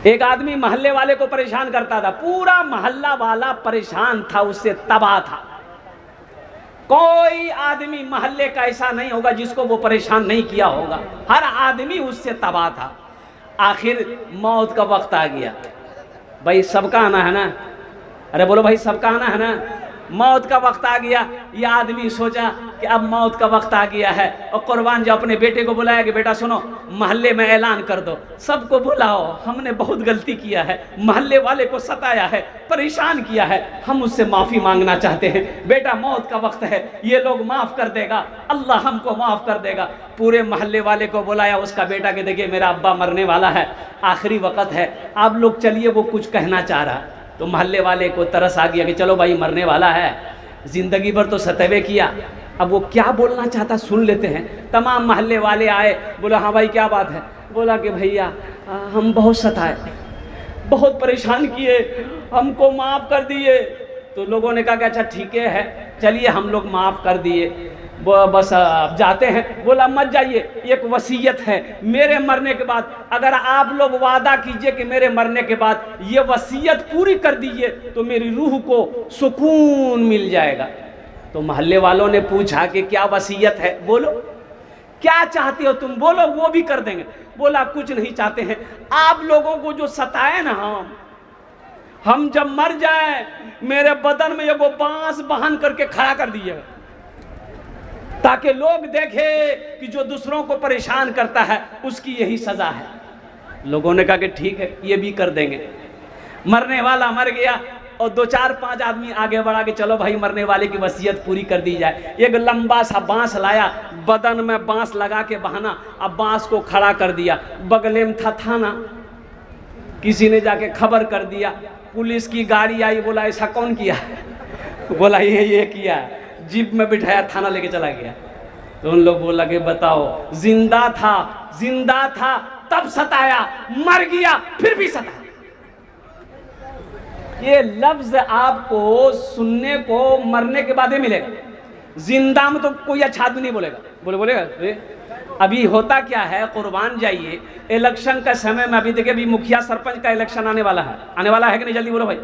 एक आदमी मोहल्ले वाले को परेशान करता था, पूरा मोहल्ला वाला परेशान था, उससे तबाह था। कोई आदमी मोहल्ले का ऐसा नहीं होगा जिसको वो परेशान नहीं किया होगा, हर आदमी उससे तबाह था। आखिर मौत का वक्त आ गया। भाई सबका आना है ना, अरे बोलो भाई सबका आना है ना। मौत का वक्त आ गया। ये आदमी सोचा कि अब मौत का वक्त आ गया है, और कुर्बान जो अपने बेटे को बुलाया कि बेटा सुनो, मोहल्ले में ऐलान कर दो, सबको बुलाओ, हमने बहुत गलती किया है, मोहल्ले वाले को सताया है, परेशान किया है, हम उससे माफ़ी मांगना चाहते हैं। बेटा मौत का वक्त है, ये लोग माफ़ कर देगा, अल्लाह हमको माफ़ कर देगा। पूरे मोहल्ले वाले को बुलाया, उसका बेटा के देखिए मेरा अब्बा मरने वाला है, आखिरी वक्त है, आप लोग चलिए, वो कुछ कहना चाह रहा। तो मोहल्ले वाले को तरस आ गया कि चलो भाई मरने वाला है, ज़िंदगी भर तो सतवे किया, अब वो क्या बोलना चाहता सुन लेते हैं। तमाम मोहल्ले वाले आए, बोला हाँ भाई क्या बात है। बोला कि भैया हम बहुत सताए, बहुत परेशान किए, हमको माफ़ कर दिए। तो लोगों ने कहा कि अच्छा ठीक है, चलिए हम लोग माफ़ कर दिए, बस अब जाते हैं। बोला मत जाइए, एक वसीयत है, मेरे मरने के बाद अगर आप लोग वादा कीजिए कि मेरे मरने के बाद ये वसीयत पूरी कर दीजिए तो मेरी रूह को सुकून मिल जाएगा। तो मोहल्ले वालों ने पूछा कि क्या वसीयत है, बोलो क्या चाहते हो तुम, बोलो वो भी कर देंगे। बोला कुछ नहीं चाहते हैं, आप लोगों को जो सताए ना, हम जब मर जाए मेरे बदन में ये वो बांस बांध करके खड़ा कर दीजिएगा, ताकि लोग देखें कि जो दूसरों को परेशान करता है उसकी यही सज़ा है। लोगों ने कहा कि ठीक है, ये भी कर देंगे। मरने वाला मर गया और 2-4-5 आदमी आगे बढ़ा के चलो भाई मरने वाले की वसीयत पूरी कर दी जाए। एक लंबा सा बांस लाया, बदन में बांस लगा के बहाना, अब बांस को खड़ा कर दिया। बगले में था थाना, किसी ने जाके खबर कर दिया, पुलिस की गाड़ी आई, बोला ऐसा कौन किया है, बोला ये किया है, जीप में बिठाया, थाना लेके चला गया। तो उन लोग बोला कि बताओ, जिंदा था तब सताया, मर गया फिर भी सताया। ये लफ्ज आपको सुनने को मरने के बाद ही मिलेगा, जिंदा में तो कोई अच्छा आदमी नहीं बोलेगा। बोलेगा अभी होता क्या है, कुर्बान जाइए, इलेक्शन का समय में, अभी देखिए अभी मुखिया सरपंच का इलेक्शन आने वाला है कि नहीं, जल्दी बोलो भाई।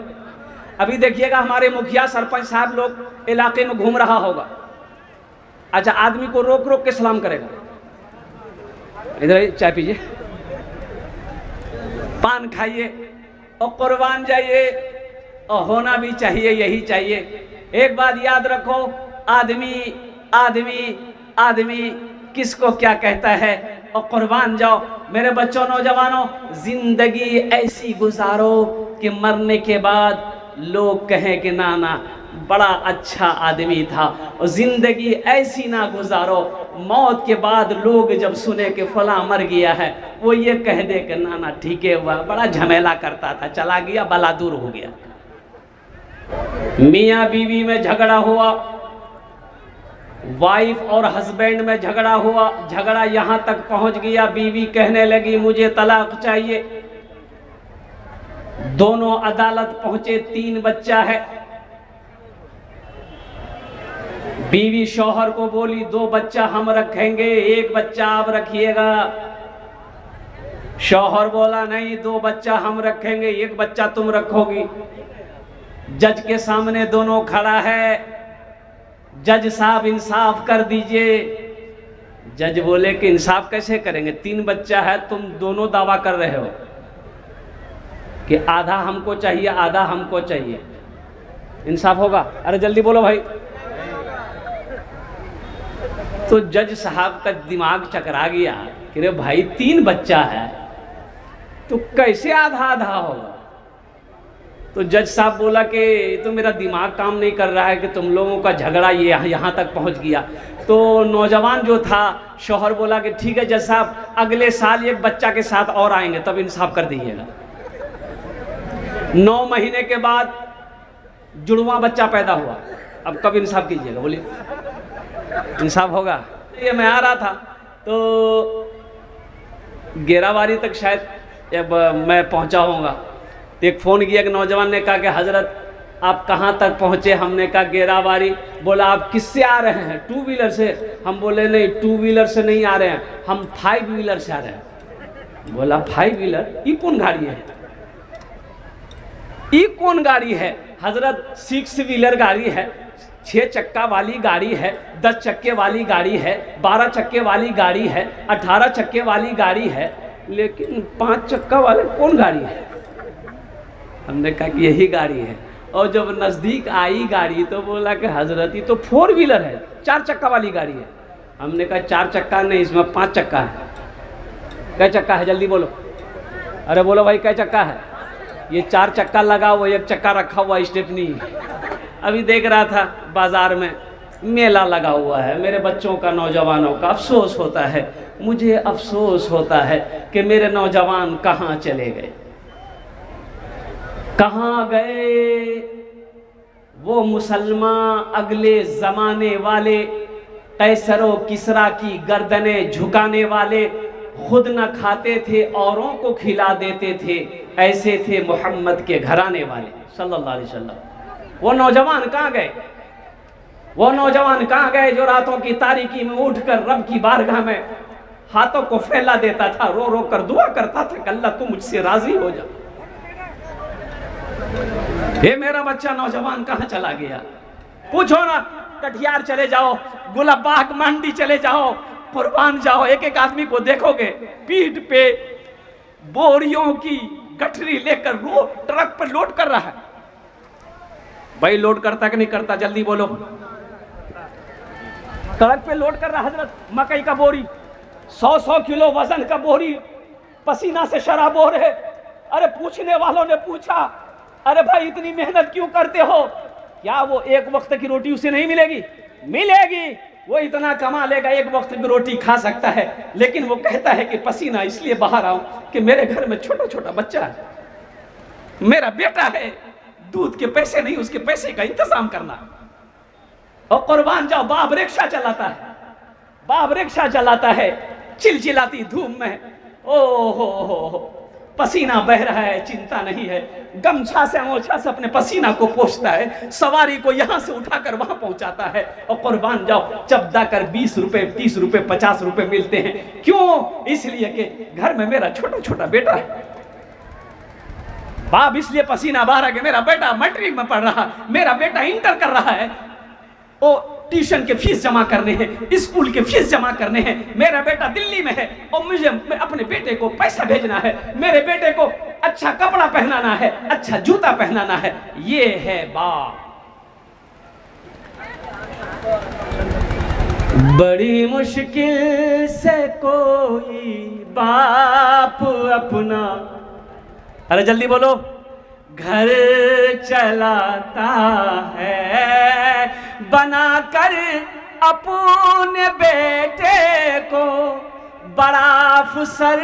अभी देखिएगा हमारे मुखिया सरपंच साहब लोग इलाके में घूम रहा होगा, अच्छा आदमी को रोक रोक के सलाम करेगा, इधर चाय पीजिए, पान खाइए, और कुर्बान जाइए, और होना भी चाहिए, यही चाहिए। एक बात याद रखो, आदमी किसको क्या कहता है, और कुर्बान जाओ। मेरे बच्चों, नौजवानों, जिंदगी ऐसी गुजारो कि मरने के बाद लोग कहें कि ना बड़ा अच्छा आदमी था, और जिंदगी ऐसी ना गुजारो मौत के बाद लोग जब सुने कि फला मर गया है, वो ये कह दे कि ना ठीक है, हुआ बड़ा झमेला करता था, चला गया, बला दूर हो गया। मियाँ बीवी में झगड़ा हुआ, वाइफ और हस्बैंड में झगड़ा हुआ, झगड़ा यहां तक पहुंच गया, बीवी कहने लगी मुझे तलाक चाहिए। दोनों अदालत पहुंचे, 3 बच्चा है। बीवी शौहर को बोली 2 बच्चा हम रखेंगे, 1 बच्चा आप रखिएगा। शौहर बोला नहीं, 2 बच्चा हम रखेंगे, 1 बच्चा तुम रखोगी। जज के सामने दोनों खड़ा है, जज साहब इंसाफ कर दीजिए। जज बोले कि इंसाफ कैसे करेंगे, 3 बच्चा है, तुम दोनों दावा कर रहे हो कि आधा हमको चाहिए, आधा हमको चाहिए, इंसाफ होगा? अरे जल्दी बोलो भाई। तो जज साहब का दिमाग चकरा गया कि रे भाई 3 बच्चा है तो कैसे आधा आधा होगा। तो जज साहब बोला कि तो मेरा दिमाग काम नहीं कर रहा है कि तुम लोगों का झगड़ा ये यहाँ तक पहुँच गया। तो नौजवान जो था, शौहर बोला कि ठीक है जज साहब, अगले साल 1 बच्चा के साथ और आएंगे, तब इंसाफ कर दीजिएगा। 9 महीने के बाद जुड़वा बच्चा पैदा हुआ, अब कब इंसाफ कीजिएगा, बोलिए इंसाफ होगा? ये मैं आ रहा था तो गेरावारी तक शायद जब मैं पहुंचा होऊंगा तो एक फ़ोन किया कि नौजवान ने कहा कि हज़रत आप कहाँ तक पहुँचे? हमने कहा गेरावारी। बोला आप किससे आ रहे हैं? 2 व्हीलर से। हम बोले नहीं 2 व्हीलर से नहीं आ रहे हैं, हम 5 व्हीलर से आ रहे हैं। बोला 5 व्हीलर, ये कौन गाड़ी है? ये कौन गाड़ी है हजरत? 6 व्हीलर गाड़ी है, 6 चक्का वाली गाड़ी है, 10 चक्के वाली गाड़ी है, 12 चक्के वाली गाड़ी है, 18 चक्के वाली गाड़ी है, लेकिन 5 चक्का वाले कौन गाड़ी है? हमने कहा कि यही गाड़ी है। और जब नज़दीक आई गाड़ी तो बोला कि हजरत ये तो 4 व्हीलर है, 4 चक्का वाली गाड़ी है। हमने कहा 4 चक्का नहीं, इसमें 5 चक्का है। कै चक्का है जल्दी बोलो? अरे बोलो भाई कै चक्का है? ये 4 चक्का लगा हुआ, 1 चक्का रखा हुआ स्टेपनी। अभी देख रहा था बाजार में मेला लगा हुआ है, मेरे बच्चों का, नौजवानों का अफसोस होता है, मुझे अफसोस होता है कि मेरे नौजवान कहाँ चले गए, कहाँ गए वो मुसलमान अगले ज़माने वाले, कैसरो किसरा की गर्दनें झुकाने वाले, खुद न खाते थे औरों को खिला देते थे, ऐसे थे मोहम्मद के घराने वाले सल्लल्लाहु अलैहि वसल्लम। वो नौजवान कहाँ गए? वो नौजवान कहाँ गए जो रातों की तारीकी में उठकर रब की बारगाह में हाथों को फैला देता था, रो रो कर दुआ करता था कि अल्लाह तू मुझसे राजी हो जा। ये मेरा बच्चा नौजवान कहाँ चला गया? पूछो ना, कटिहार चले जाओ, गुलाबाग मंडी चले जाओ, कुर्बान जाओ, एक एक आदमी को देखोगे पीठ पे बोरियों की गठरी लेकर ट्रक पर लोड कर रहा है। भाई लोड करता कि नहीं करता? जल्दी बोलो। ट्रक पे लोड कर रहा हजरत, मकई का बोरी, 100-100 किलो वजन का बोरी, पसीना से शराबोर है। अरे पूछने वालों ने पूछा, अरे भाई इतनी मेहनत क्यों करते हो? क्या वो एक वक्त की रोटी उसे नहीं मिलेगी? मिलेगी, वो इतना कमा लेगा, एक वक्त की रोटी खा सकता है, लेकिन वो कहता है कि पसीना इसलिए बाहर आऊं कि मेरे घर में छोटा छोटा बच्चा है, मेरा बेटा है, दूध के पैसे नहीं, उसके पैसे का इंतजाम करना। और कुर्बान जाओ, बाप रिक्शा चलाता है, बाप रिक्शा चलाता है चिलचिलाती धूप में, ओ हो, पसीना बह रहा है, चिंता नहीं है, गमछा से अमोछा से अपने पसीना को पोंछता है, सवारी को यहां से उठाकर वहां पहुंचाता है। और कुर्बान जाओ, चबदा कर 20 रुपए, 30 रुपए, 50 रुपए मिलते हैं। क्यों? इसलिए कि घर में मेरा छोटा छोटा बेटा है। बाप इसलिए पसीना बहा रहा कि मेरा बेटा मैट्रिक में पढ़ रहा, मेरा बेटा इंटर कर रहा है, ओ ट्यूशन के फीस जमा करने हैं, स्कूल के फीस जमा करने हैं, मेरा बेटा दिल्ली में है और मुझे अपने बेटे को पैसा भेजना है, मेरे बेटे को अच्छा कपड़ा पहनाना है, अच्छा जूता पहनाना है। ये है बाप। बड़ी मुश्किल से कोई बाप अपना, अरे जल्दी बोलो, घर चलाता है, बनाकर अपने बेटे को बड़ा अफसर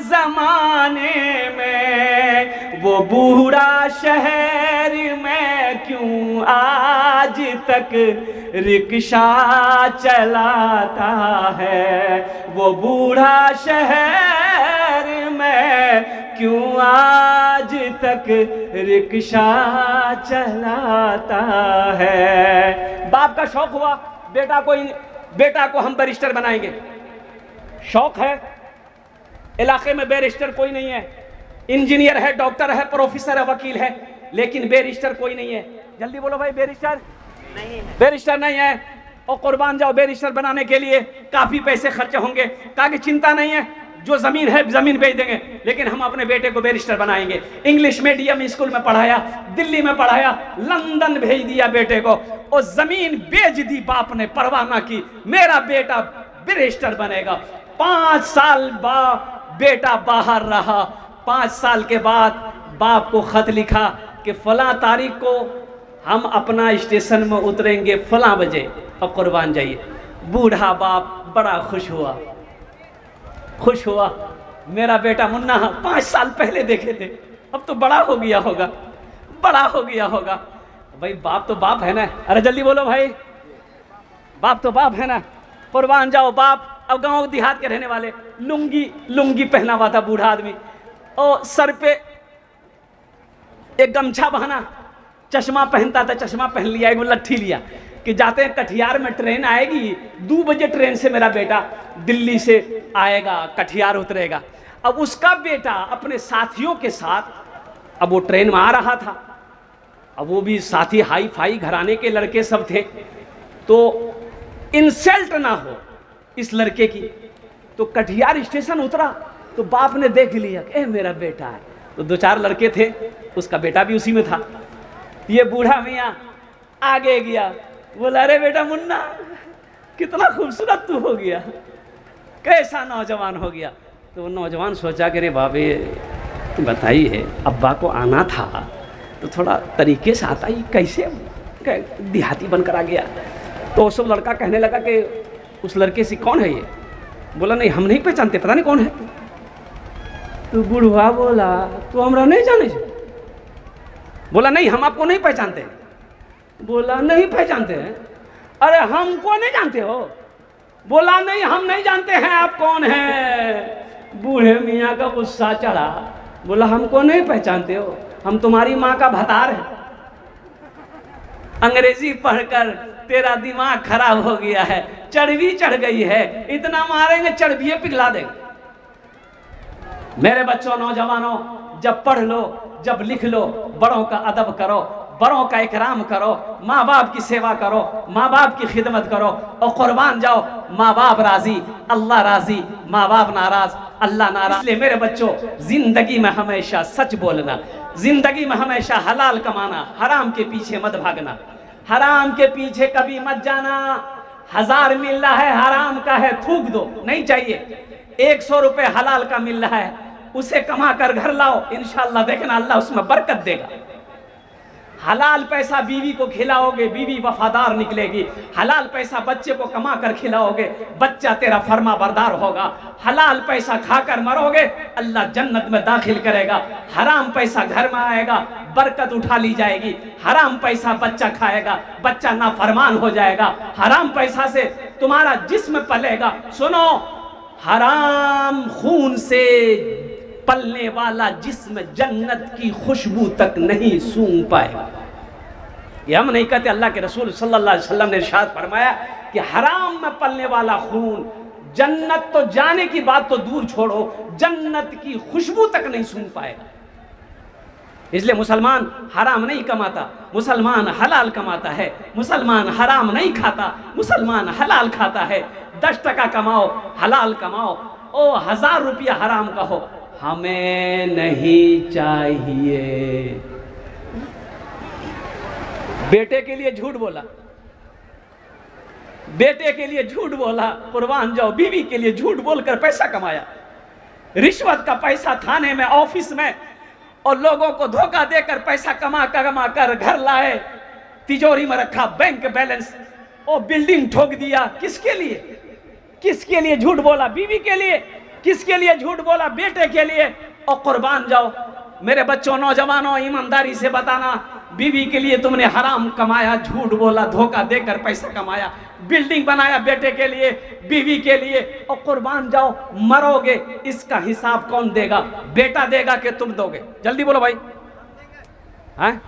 जमाने में। वो बूढ़ा शहर में क्यों आज तक रिक्शा चलाता है? वो बूढ़ा शहर में क्यों आज तक रिक्शा चलाता है? बाप का शौक हुआ बेटा को हम बैरिस्टर बनाएंगे। शौक है, इलाके में बैरिस्टर कोई नहीं है, इंजीनियर है, डॉक्टर है, प्रोफेसर है, वकील है, लेकिन बैरिस्टर कोई नहीं है। जल्दी बोलो भाई, बैरिस्टर नहीं है, बैरिस्टर नहीं है। और कुर्बान जाओ, बैरिस्टर बनाने के लिए काफी पैसे खर्च होंगे। कहा कि चिंता नहीं है, जो जमीन है जमीन बेच देंगे, लेकिन हम अपने बेटे को बैरिस्टर बनाएंगे। इंग्लिश मीडियम स्कूल में पढ़ाया, दिल्ली में पढ़ाया, लंदन भेज दिया बेटे को, और जमीन बेच दी बाप ने, परवाह ना की, मेरा बेटा बैरिस्टर बनेगा। 5 साल बेटा बाहर रहा। 5 साल के बाद बाप को खत लिखा कि फला तारीख को हम अपना स्टेशन में उतरेंगे फला बजे, और कुर्बान जाइए। बूढ़ा बाप बड़ा खुश हुआ, मेरा बेटा मुन्ना 5 साल पहले देखे थे, अब तो बड़ा हो गया होगा। भाई बाप तो बाप है ना। अरे जल्दी बोलो भाई, बाप तो बाप है ना। कुर्बान जाओ, बाप अब गांव देहात के रहने वाले, लुंगी पहना हुआ था बूढ़ा आदमी, और सर पे एक गमछा बहाना, चश्मा पहनता था, चश्मा पहन लिया, एक लट्ठी लिया कि जाते हैं कटिहार में ट्रेन आएगी, 2 बजे ट्रेन से मेरा बेटा दिल्ली से आएगा, कटिहार उतरेगा। अब उसका बेटा अपने साथियों के साथ अब वो ट्रेन में आ रहा था, अब वो भी साथी हाई फाई घराने के लड़के सब थे, तो इंसल्ट ना हो इस लड़के की। तो कटिहार स्टेशन उतरा तो बाप ने देख लिया कि मेरा बेटा है। तो 2-4 लड़के थे, उसका बेटा भी उसी में था। ये बूढ़ा मियाँ आगे गया, बोला अरे बेटा मुन्ना, कितना खूबसूरत तू हो गया, कैसा नौजवान हो गया। तो वो नौजवान सोचा कि रे बाबे बताइए, अब्बा को आना था तो थोड़ा तरीके से आता ही, कैसे देहाती बनकर आ गया। तो वो सब लड़का कहने लगा कि उस लड़के से कौन है ये? बोला नहीं हम नहीं पहचानते, पता नहीं कौन है। तो बूढ़ा बोला तो हमरा नहीं जाने। बोला नहीं हम आपको नहीं पहचानते। बोला नहीं पहचानते हैं? अरे हमको नहीं जानते हो? बोला नहीं हम नहीं जानते हैं आप कौन हैं। बूढ़े मियाँ का गुस्सा चढ़ा, बोला हमको नहीं पहचानते हो, हम तुम्हारी माँ का भतार है। अंग्रेजी पढ़कर तेरा दिमाग खराब हो गया है, चर्बी चढ़ गई है, इतना मारेंगे चर्बी पिघला देंगे। मेरे बच्चों नौजवानों, जब पढ़ लो, जब लिख लो, बड़ों का अदब करो, बड़ों का इकराम करो, माँ बाप की सेवा करो, माँ बाप की खिदमत करो और कुर्बान जाओ। माँ बाप राजी, अल्लाह राजी, माँ बाप नाराज, अल्लाह नाराज। इसलिए मेरे बच्चों जिंदगी में हमेशा सच बोलना, जिंदगी में हमेशा हलाल कमाना, हराम के पीछे मत भागना, हराम के पीछे कभी मत जाना। 1000 मिल रहा है हराम का है, थूक दो, नहीं चाहिए। 100 रुपए हलाल का मिल रहा है, उसे कमा कर घर लाओ, इंशाअल्लाह देखना अल्लाह उसमें बरकत देगा। हलाल पैसा बीवी को खिलाओगे, बीवी वफादार निकलेगी। हलाल पैसा बच्चे को कमा कर खिलाओगे, बच्चा तेरा फर्मा बरदार होगा। हलाल पैसा खाकर मरोगे, अल्लाह जन्नत में दाखिल करेगा। हराम पैसा घर में आएगा, बरकत उठा ली जाएगी। हराम पैसा बच्चा खाएगा, बच्चा नाफरमान हो जाएगा। हराम पैसा से तुम्हारा जिस्म पलेगा। सुनो, हराम खून से पलने वाला जिस्म जन्नत की खुशबू तक नहीं सूंघ पाएगा। ये हम नहीं कहते, अल्लाह के रसूल सल्लल्लाहु अलैहि वसल्लम ने इरशाद फरमाया कि हराम में पलने वाला खून जन्नत तो जाने की बात तो दूर छोड़ो, जन्नत की खुशबू तक नहीं सूंघ पाएगा। इसलिए मुसलमान हराम नहीं कमाता, मुसलमान हलाल कमाता है। मुसलमान हराम नहीं खाता, मुसलमान हलाल खाता है। 10 टका कमाओ, हलाल कमाओ, ओ 1000 रुपया हराम का हो, हमें नहीं चाहिए। बेटे के लिए झूठ बोला, बेटे के लिए झूठ बोला, कुर्बान जाओ। बीवी के लिए झूठ बोलकर पैसा कमाया, रिश्वत का पैसा थाने में, ऑफिस में, और लोगों को धोखा देकर पैसा कमा कर घर लाए, तिजोरी में रखा, बैंक बैलेंस, और बिल्डिंग ठोक दिया। किसके लिए? किसके लिए झूठ बोला? बीवी के लिए। किसके लिए झूठ बोला? बेटे के लिए। और कुर्बान जाओ। मेरे बच्चों नौजवानों, ईमानदारी से बताना, बीवी के लिए तुमने हराम कमाया, झूठ बोला, धोखा देकर पैसा कमाया, बिल्डिंग बनाया बेटे के लिए, बीवी के लिए, और कुर्बान जाओ, मरोगे, इसका हिसाब कौन देगा? बेटा देगा कि तुम दोगे? जल्दी बोलो भाई, हैं?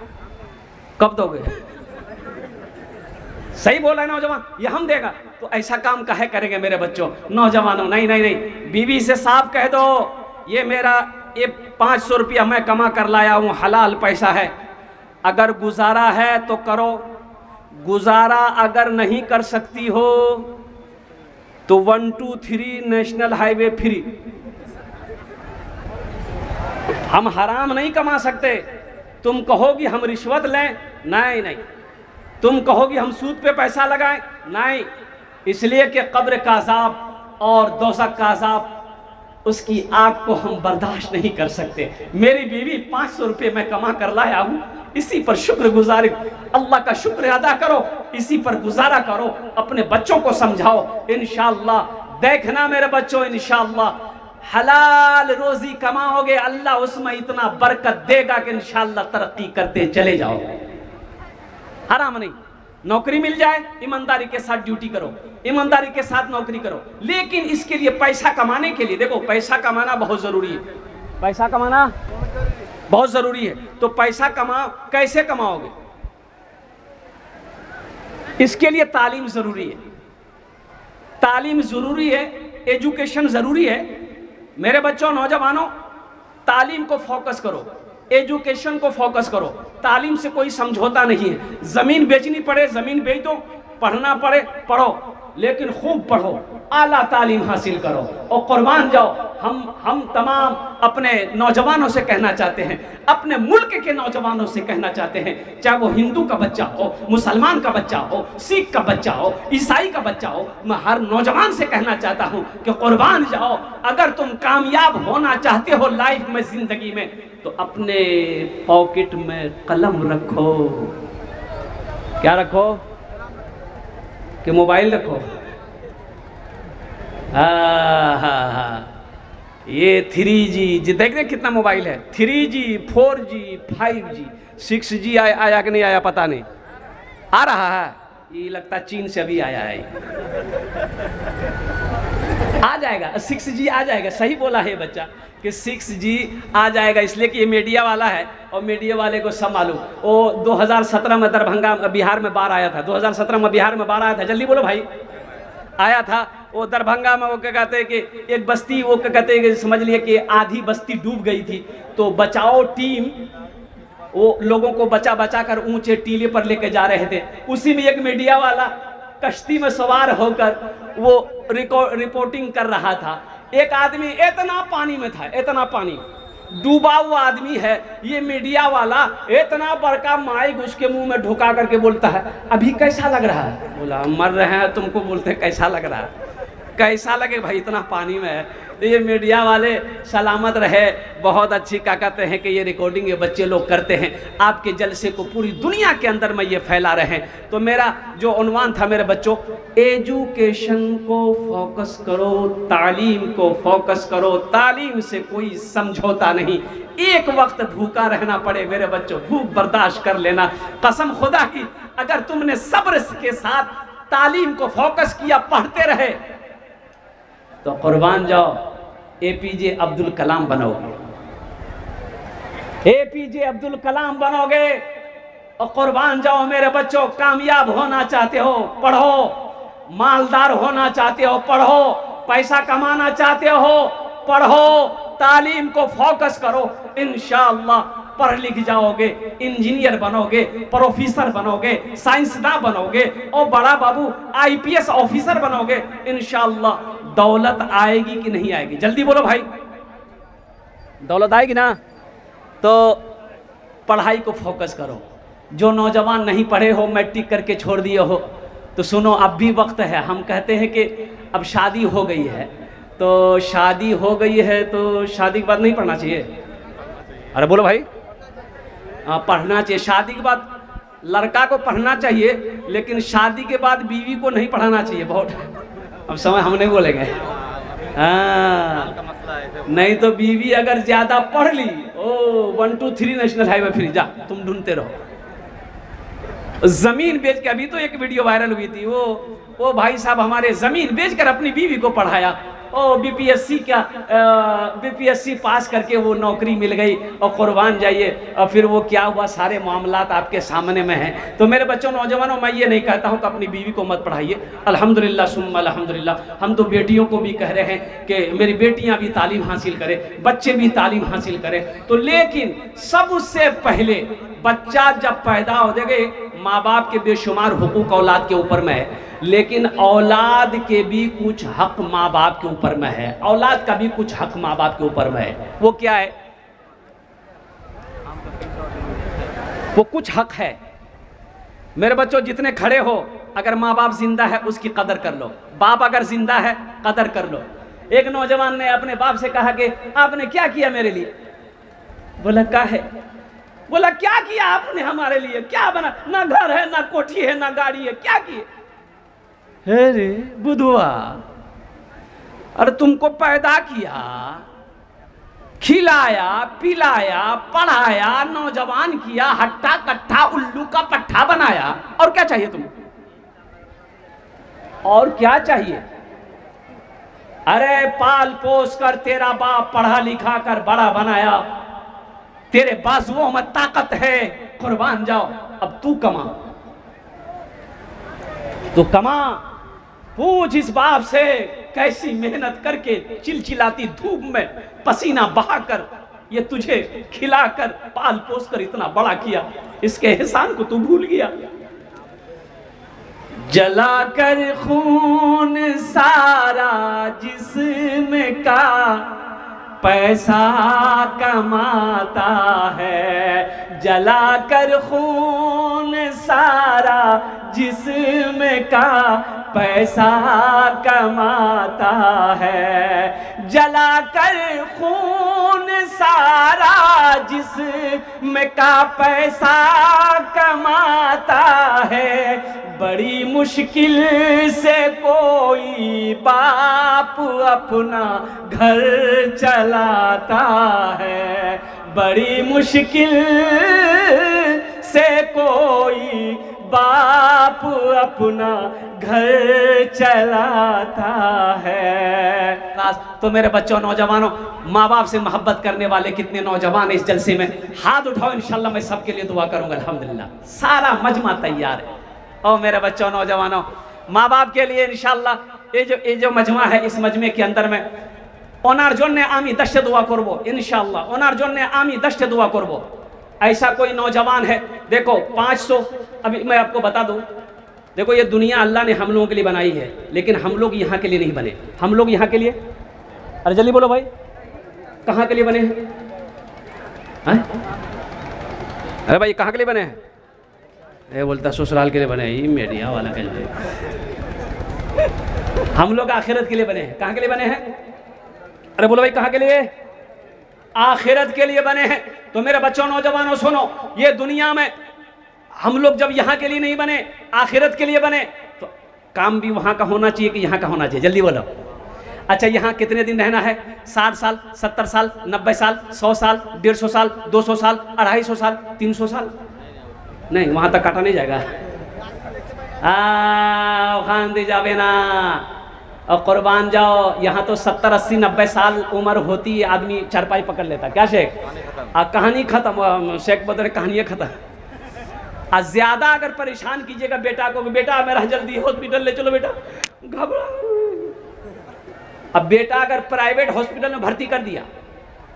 कब दोगे? सही बोला है नौजवान, ये हम देगा। तो ऐसा काम काहे करेंगे मेरे बच्चों नौजवानों? नहीं नहीं नहीं, बीवी से साफ कह दो, ये मेरा ये 500 रुपया मैं कमा कर लाया हूँ, हलाल पैसा है, अगर गुजारा है तो करो, गुजारा अगर नहीं कर सकती हो तो 1 2 3 नेशनल हाईवे फ्री। हम हराम नहीं कमा सकते। तुम कहोगी हम रिश्वत लें, नहीं नहीं। तुम कहोगी हम सूद पे पैसा लगाएं, नहीं। इसलिए कि कब्र का अज़ाब और दोज़ख का अज़ाब, उसकी आग को हम बर्दाश्त नहीं कर सकते। मेरी बीवी 500 रुपये मैं कमा कर लाया हूँ, इसी पर शुक्रगुजारी, अल्लाह का शुक्र अदा करो, इसी पर गुजारा करो, अपने बच्चों को समझाओ। इंशाअल्लाह देखना मेरे बच्चों, इंशाअल्लाह हलाल रोजी कमाओगे, अल्लाह उसमें इतना बरकत देगा कि इंशाअल्लाह तरक्की करते चले जाओ। हराम नहीं। नौकरी मिल जाए, ईमानदारी के साथ ड्यूटी करो, ईमानदारी के साथ नौकरी करो, लेकिन इसके लिए पैसा कमाने के लिए, देखो पैसा कमाना बहुत जरूरी है, पैसा कमाना बहुत जरूरी है। तो पैसा कमाओ, कैसे कमाओगे? इसके लिए तालीम जरूरी है, तालीम जरूरी है, एजुकेशन जरूरी है। मेरे बच्चों नौजवानों, तालीम को फोकस करो, एजुकेशन को फोकस करो, तालीम से कोई समझौता नहीं है। ज़मीन बेचनी पड़े ज़मीन बेच दो, पढ़ना पड़े पढ़ो, लेकिन खूब पढ़ो, आला तालीम हासिल करो और कुर्बान जाओ। हम तमाम अपने नौजवानों से कहना चाहते हैं, अपने मुल्क के नौजवानों से कहना चाहते हैं, चाहे वो हिंदू का बच्चा हो, मुसलमान का बच्चा हो, सिख का बच्चा हो, ईसाई का बच्चा हो, मैं हर नौजवान से कहना चाहता हूँ कि कुर्बान जाओ। अगर तुम कामयाब होना चाहते हो लाइफ में, ज़िंदगी में, तो अपने पॉकेट में कलम रखो। क्या रखो? कि मोबाइल रखो? ये 3G देख रहे कितना मोबाइल है, 3G 4G 5G 6G आया कि नहीं आया पता नहीं, आ रहा है, ये लगता चीन से अभी आया है। आ जाएगा 6G आ जाएगा, सही बोला है बच्चा कि 6G आ जाएगा, इसलिए कि ये मीडिया वाला है और मीडिया वाले को सब मालूम। वो 2017 में दरभंगा बिहार में बाढ़ आया था, 2017 में बिहार में बाढ़ आया था, जल्दी बोलो भाई, आया था। वो दरभंगा में वो क्या कहते हैं कि एक बस्ती, वो क्या कहते हैं कि समझ लिए कि आधी बस्ती डूब गई थी, तो बचाओ टीम वो लोगों को बचा बचा कर ऊंचे टीले पर लेके जा रहे थे। उसी में एक मीडिया वाला कश्ती में सवार होकर वो रिपोर्टिंग कर रहा था। एक आदमी इतना पानी में था, इतना पानी, डूबा हुआ आदमी है, ये मीडिया वाला इतना बड़का माइक उसके मुंह में ढुका करके बोलता है, अभी कैसा लग रहा है? बोला मर रहे हैं, तुमको बोलते कैसा लग रहा है? कैसा लगे भाई, इतना पानी में है। तो ये मीडिया वाले सलामत रहे, बहुत अच्छी क्या कहते हैं कि ये रिकॉर्डिंग ये बच्चे लोग करते हैं, आपके जलसे को पूरी दुनिया के अंदर में ये फैला रहे हैं। तो मेरा जो उन्वान था मेरे बच्चों, एजुकेशन को फोकस करो, तालीम को फोकस करो, तालीम से कोई समझौता नहीं। एक वक्त भूखा रहना पड़े मेरे बच्चों, भूख बर्दाश्त कर लेना, कसम खुदा की, अगर तुमने सब्र के साथ तालीम को फोकस किया, पढ़ते रहे, तो कुर्बान जाओ APJ अब्दुल कलाम बनोगे, APJ अब्दुल कलाम बनोगे। और कुर्बान जाओ मेरे बच्चों, कामयाब होना चाहते हो पढ़ो, मालदार होना चाहते हो पढ़ो, पैसा कमाना चाहते हो पढ़ो, तालीम को फोकस करो, इंशाअल्लाह पढ़ लिख जाओगे, इंजीनियर बनोगे, प्रोफेसर बनोगे, साइंसदान बनोगे और बड़ा बाबू IPS ऑफिसर बनोगे इंशाअल्लाह। दौलत आएगी कि नहीं आएगी? जल्दी बोलो भाई, दौलत आएगी ना? तो पढ़ाई को फोकस करो। जो नौजवान नहीं पढ़े हो, मैट्रिक करके छोड़ दिए हो, तो सुनो अब भी वक्त है। हम कहते हैं कि अब शादी हो गई है, तो शादी हो गई है तो शादी के बाद नहीं पढ़ना चाहिए? अरे बोलो भाई, पढ़ना चाहिए। शादी के बाद लड़का को पढ़ना चाहिए, लेकिन शादी के बाद बीवी को नहीं पढ़ाना चाहिए। बहुत अब समय हम नहीं बोलेंगे, नहीं तो बीवी अगर ज्यादा पढ़ ली, 1 2 3 नेशनल हाईवे फिर जा, तुम ढूंढते रहो। जमीन बेच के, अभी तो एक वीडियो वायरल हुई थी, वो भाई साहब हमारे जमीन बेचकर अपनी बीवी को पढ़ाया, बीपीएससी पास करके वो नौकरी मिल गई, और कुर्बान जाइए, और फिर वो क्या हुआ, सारे मामलात आपके सामने में हैं। तो मेरे बच्चों नौजवानों, मैं ये नहीं कहता हूँ कि अपनी बीवी को मत पढ़ाइए, अल्हम्दुलिल्लाह सुम्मा अल्हम्दुलिल्लाह। हम तो बेटियों को भी कह रहे हैं कि मेरी बेटियाँ भी तालीम हासिल करें, बच्चे भी तालीम हासिल करें। तो लेकिन सबसे पहले बच्चा जब पैदा हो जाएगा, माँ बाप के बेशुमार हुकूक औलाद के ऊपर में है, लेकिन औलाद के भी कुछ हक माँ बाप के ऊपर में है, औलाद का भी कुछ हक माँ बाप के ऊपर में है। वो क्या है? वो कुछ हक है मेरे बच्चों, जितने खड़े हो, अगर माँ बाप जिंदा है उसकी कदर कर लो, बाप अगर जिंदा है कदर कर लो। एक नौजवान ने अपने बाप से कहा कि आपने क्या किया मेरे लिए? बोला क्या है? बोला क्या किया आपने हमारे लिए? क्या बना? ना घर है, ना कोठी है, ना गाड़ी है, क्या किए? अरे बुधवा, अरे तुमको पैदा किया, खिलाया, पिलाया, पढ़ाया, नौजवान किया, हट्टा कट्ठा उल्लू का पट्ठा बनाया, और क्या चाहिए तुमको? और क्या चाहिए? अरे पाल पोस कर तेरा बाप पढ़ा लिखा कर बड़ा बनाया, तेरे बाजुओं में ताकत है, कुर्बान जाओ, अब तू कमा, तू कमा। पूछ इस बाप से कैसी मेहनत करके चिलचिलाती धूप में पसीना बहाकर ये तुझे खिलाकर पाल पोस कर इतना बड़ा किया, इसके एहसान को तू भूल गया। जलाकर खून सारा जिस्म का पैसा कमाता है, जलाकर खून सारा जिस्म का पैसा कमाता है, जलाकर खून सारा जिस्म का पैसा कमाता है। बड़ी मुश्किल से कोई बाप अपना घर चलाता है, बड़ी मुश्किल से कोई बाप अपना घर चलाता है। तो मेरे बच्चों, नौजवानों, माँ बाप से मोहब्बत करने वाले कितने नौजवान इस जलसे में, हाथ उठाओ, इंशाल्लाह मैं सबके लिए दुआ करूंगा। अल्हम्दुलिल्लाह सारा मजमा तैयार है। और मेरे बच्चों, नौजवानों, माँ बाप के लिए इंशाल्लाह ये जो मजमा है, इस मजमे के अंदर में ओनार जोन्ने आमी दश्ते दुआ करबो इंशाल्लाह, ओनार जोन्ने आमी दश्ते दुआ करबो। ऐसा कोई नौजवान है, देखो 500, अभी मैं आपको बता दूं, देखो ये दुनिया अल्लाह ने हम लोगों के लिए बनाई है, लेकिन हम लोग यहाँ के लिए नहीं बने। हम लोग यहाँ के लिए, अरे जल्दी बोलो भाई, कहाँ के लिए बने हैं? अरे भाई कहाँ के लिए बने हैं? ये बोलता ससुराल के लिए बने हैं, ये मीडिया वाला के लिए। हम लोग आखिरत के लिए बने हैं। कहाँ के लिए बने हैं? अरे बोलो भाई, कहाँ के लिए? आखिरत के लिए बने हैं। तो मेरे बच्चों, नौजवानों, सुनो, ये दुनिया में हम लोग जब यहाँ के लिए नहीं बने, आखिरत के लिए बने, तो काम भी वहाँ का होना चाहिए कि यहाँ का होना चाहिए? जल्दी बोलो। अच्छा, यहाँ कितने दिन रहना है? 60 साल, 70 साल, 90 साल, 100 साल, 150 साल, 200 साल, 250 साल, 300 साल? नहीं, वहाँ तक काटा नहीं जाएगा। खान दी जावे ना और कुर्बान जाओ। यहाँ तो 70, 80, 90 साल उम्र होती है, आदमी चारपाई पकड़ लेता। क्या शेख? कहानी खत्म। शेख बदर कहानी खत्म। ज्यादा अगर परेशान कीजिएगा बेटा को, बेटा मेरा जल्दी हॉस्पिटल ले चलो, बेटा घबरा। अब बेटा अगर प्राइवेट हॉस्पिटल में भर्ती कर दिया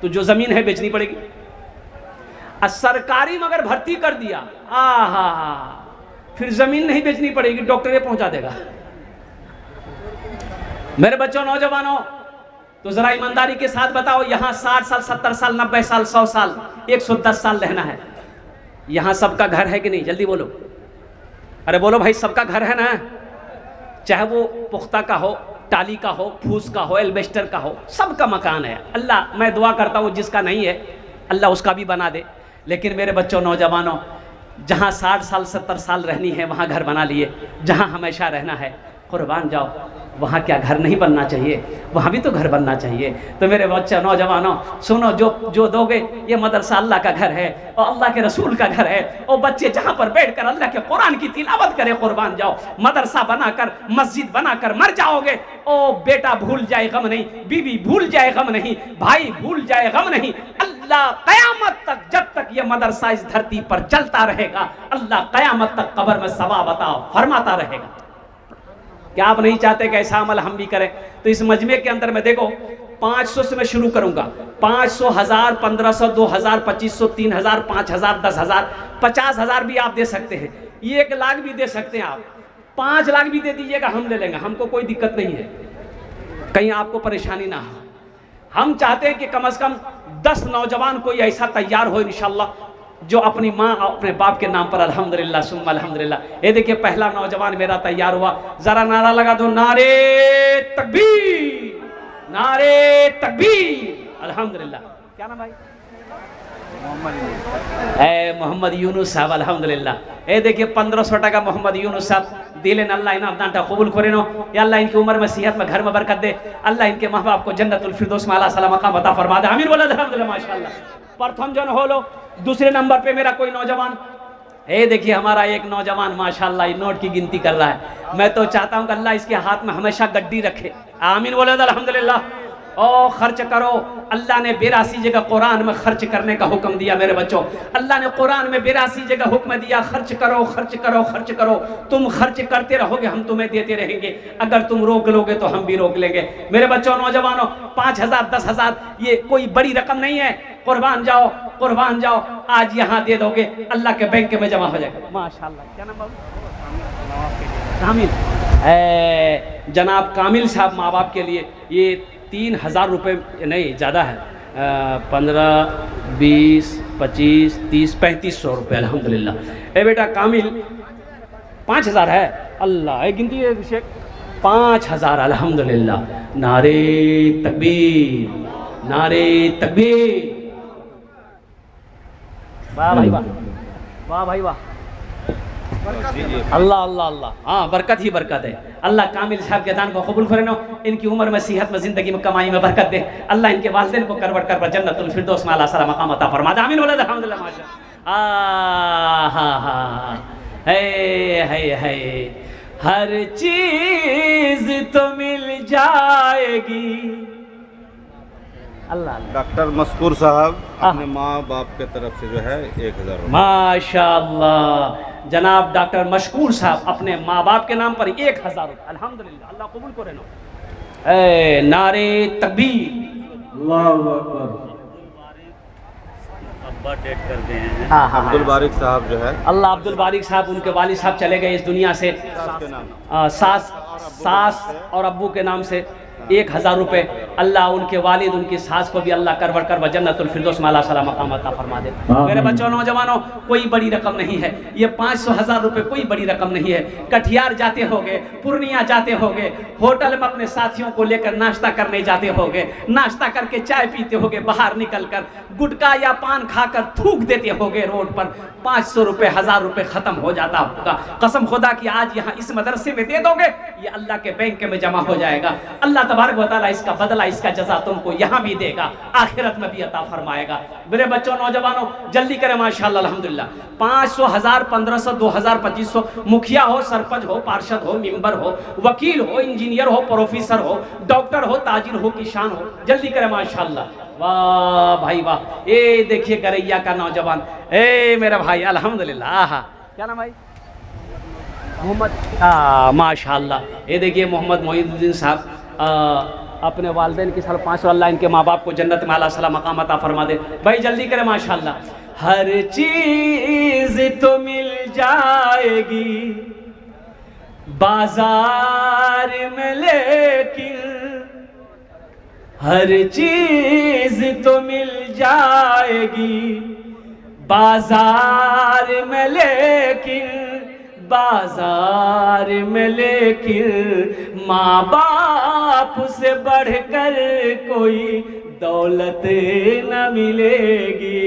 तो जो जमीन है बेचनी पड़ेगी। और सरकारी में अगर भर्ती कर दिया, फिर जमीन नहीं बेचनी पड़ेगी, डॉक्टर ये पहुंचा देगा। मेरे बच्चों, नौजवानों, तो जरा ईमानदारी के साथ बताओ, यहाँ 60 साल, 70 साल, 90 साल, 100 साल, 110 साल रहना है। यहाँ सबका घर है कि नहीं? जल्दी बोलो। अरे बोलो भाई, सबका घर है ना? चाहे वो पुख्ता का हो, टाली का हो, फूस का हो, एल्बेस्टर का हो, सबका मकान है। अल्लाह, मैं दुआ करता हूँ जिसका नहीं है अल्लाह उसका भी बना दे। लेकिन मेरे बच्चों, नौजवानों, जहाँ 60 साल 70 साल रहनी है वहाँ घर बना लिए, जहाँ हमेशा रहना है कुर्बान जाओ, वहाँ क्या घर नहीं बनना चाहिए? वहाँ भी तो घर बनना चाहिए। तो मेरे बच्चे, नौजवानों, सुनो, जो दोगे, ये मदरसा अल्लाह का घर है और अल्लाह के रसूल का घर है। और बच्चे जहाँ पर बैठकर अल्लाह के कुरान की तिलावत करे, कुर्बान जाओ। मदरसा बनाकर, मस्जिद बनाकर मर जाओगे, ओ बेटा भूल जाए गम नहीं, बीवी भूल जाए गम नहीं, भाई भूल जाए गम नहीं। अल्लाह कयामत तक, जब तक ये मदरसा इस धरती पर चलता रहेगा, अल्लाह कयामत तक कब्र में सवाब अता फरमाता रहेगा। क्या आप नहीं चाहते कि ऐसा अमल हम भी करें? तो इस मजमे के अंदर में देखो, 500 से मैं शुरू करूंगा। 500, 1000, 1500, 2000, 2500, 3000, 5000, 10,000, 50,000 भी आप दे सकते हैं, 1 लाख भी दे सकते हैं, आप 5 लाख भी दे दीजिएगा, हम ले लेंगे, हमको कोई दिक्कत नहीं है, कहीं आपको परेशानी ना हो। हम चाहते हैं कि कम से कम 10 नौजवान कोई ऐसा तैयार हो इंशाल्लाह, जो अपनी माँ और अपने बाप के नाम पर अल्हम्दुलिल्लाह सुम्मा अल्हम्दुलिल्लाह। ये देखिए, पहला नौजवान मेरा तैयार हुआ। जरा नारा लगा दो, नारे तकबीर, नारे तकबीर। अल्हम्दुलिल्लाह। क्या नाम भाई? मोहम्मद यूनुस साहब। अल्हम्दुलिल्लाह। ये देखिए, 1500 टका मोहम्मद यूनुस साहब दिलेन। अल्लाह इनाम दानटा कबूल करे नो। या अल्लाह इनकी उम्र में, सेहत में, घर में बरकत दे। अल्लाह इनके माँ बाप को जन्नतुल फिरदौस में आला सलाम मकाम अता फरमा दे। आमीन बोला। अल्हम्दुलिल्लाह, माशाअल्लाह। प्रथम जन हो लो। दूसरे नंबर पे मेरा कोई नौजवान, ये देखिए हमारा एक नौजवान माशाअल्लाह नोट की गिनती कर रहा है। मैं तो चाहता हूं कि अल्लाह इसके हाथ में हमेशा गड्डी रखे। आमीन बोले अल्हम्दुलिल्लाह। और खर्च करो। अल्लाह ने 82 जगह कुरान में खर्च करने का हुक्म दिया। मेरे बच्चों, अल्लाह ने कुरान में 82 जगह हुक्म दिया, खर्च करो, खर्च करो, खर्च करो। तुम खर्च करते रहोगे, हम तुम्हें देते रहेंगे। अगर तुम रोक लोगे तो हम भी रोक लेंगे। मेरे बच्चों, नौजवानों, 5000, 10,000 ये कोई बड़ी रकम नहीं है। कुर्बान जाओ, आज यहाँ दे दोगे अल्लाह के बैंक में जमा हो जाएगा। माशाल्लाह। क्या नाम बाबू? कामिल। जनाब कामिल साहब माँ बाप के लिए ये 3000 रुपये नहीं ज़्यादा है, 15, 20, 25, 30, 3500 रुपये अल्हम्दुलिल्लाह। ए बेटा कामिल 5000 है, अल्लाह एक गिनती है शेख, 5000 अल्हम्दुलिल्लाह। नारे तकबीर, नारे तकबीर। वाह भाई वाह, वाह भाई वाह, अल्लाह अल्लाह अल्लाह। हाँ बरकत ही बरकत है। अल्लाह कामिल साहब के दान को कबूल करे नो, इनकी उम्र में, सेहत में, ज़िंदगी में, कमाई में बरकत दे। अल्लाह इनके वालिदैन को करवट कर जन्नतुल फिरदौस में आला सला मकाम अता फरमा दे। आमीन बोले अल्हम्दुलिल्लाह। माशा है हर चीज़ तो मिल जाएगी। अल्लाह। डॉक्टर मशकूर साहब अपने माँ बाप के तरफ से जो है 1000 रुपये। माशाअल्लाह। जनाब डॉक्टर मशकूर साहब अपने माँ बाप के नाम पर 1000 रुपये अल्हम्दुलिल्लाह। अल्लाह कबूल करे नो। नारे तकबीर, अल्लाहु अकबर। डेट कर दिए हैं। हाँ हाँ अब्दुल बारिक साहब जो है, अल्लाह अब्दुल बारिक साहब, उनके वालिद साहब चले गए इस दुनिया से, के नाम सास और अब्बू के नाम से 1000 रुपये। अल्लाह उनके वालिद, उनकी सास को भी अल्लाह करवट कर जन्नतुल फिरदौस में आला सला मकाम अता फरमा दे। मेरे बच्चों नौजवानों, कोई बड़ी रकम नहीं है ये 500,000 रुपये, कोई बड़ी रकम नहीं है। कटिहार जाते होगे, पूर्णिया जाते होगे, होटल में अपने साथियों को लेकर नाश्ता करने जाते होगे, नाश्ता करके चाय पीते होगे, बाहर निकल कर गुटखा या पान खाकर थूक देते होगे रोड पर, 500 रुपये 1000 रुपये ख़त्म हो जाता होगा। कसम खुदा की आज यहाँ इस मदरसे में दे दोगे, ये अल्लाह के बैंक में जमा हो जाएगा। अल्लाह तबारक व तआला इसका बदला, इसका जज़ा तुमको यहाँ भी देगा, आखिरत में भी अता फरमाएगा। मेरे बच्चों नौजवानों जल्दी करें माशाअल्लाह अल्हम्दुलिल्लाह। 500, 1000, 1500, 2000, 2500, मुखिया हो, सरपंच हो, पार्षद हो, मेंबर हो, वकील हो, इंजीनियर हो, प्रोफेसर हो, डॉक्टर हो, ताजिर हो, किसान हो, जल्दी करें माशाअल्लाह। वाह भाई वाह। ये देखिए गरैया का नौजवान, ए मेरा भाई अल्हम्दुलिल्लाह। आहा क्या नाम भाई? मोहम्मद। माशाअल्लाह। ये देखिए मोहम्मद मोइनुद्दीन साहब अपने वालिदैन के साथ 500, अल्लाह इनके माँ बाप को जन्नत में आला सला मकाम अता फरमा दे। भाई जल्दी करें माशाअल्लाह। हर चीज़ तो मिल जाएगी बाजार में, लेकिन हर चीज़ तो मिल जाएगी बाजार में, लेकिन बाजार में, लेकिन माँ बाप से बढ़कर कोई दौलत न मिलेगी।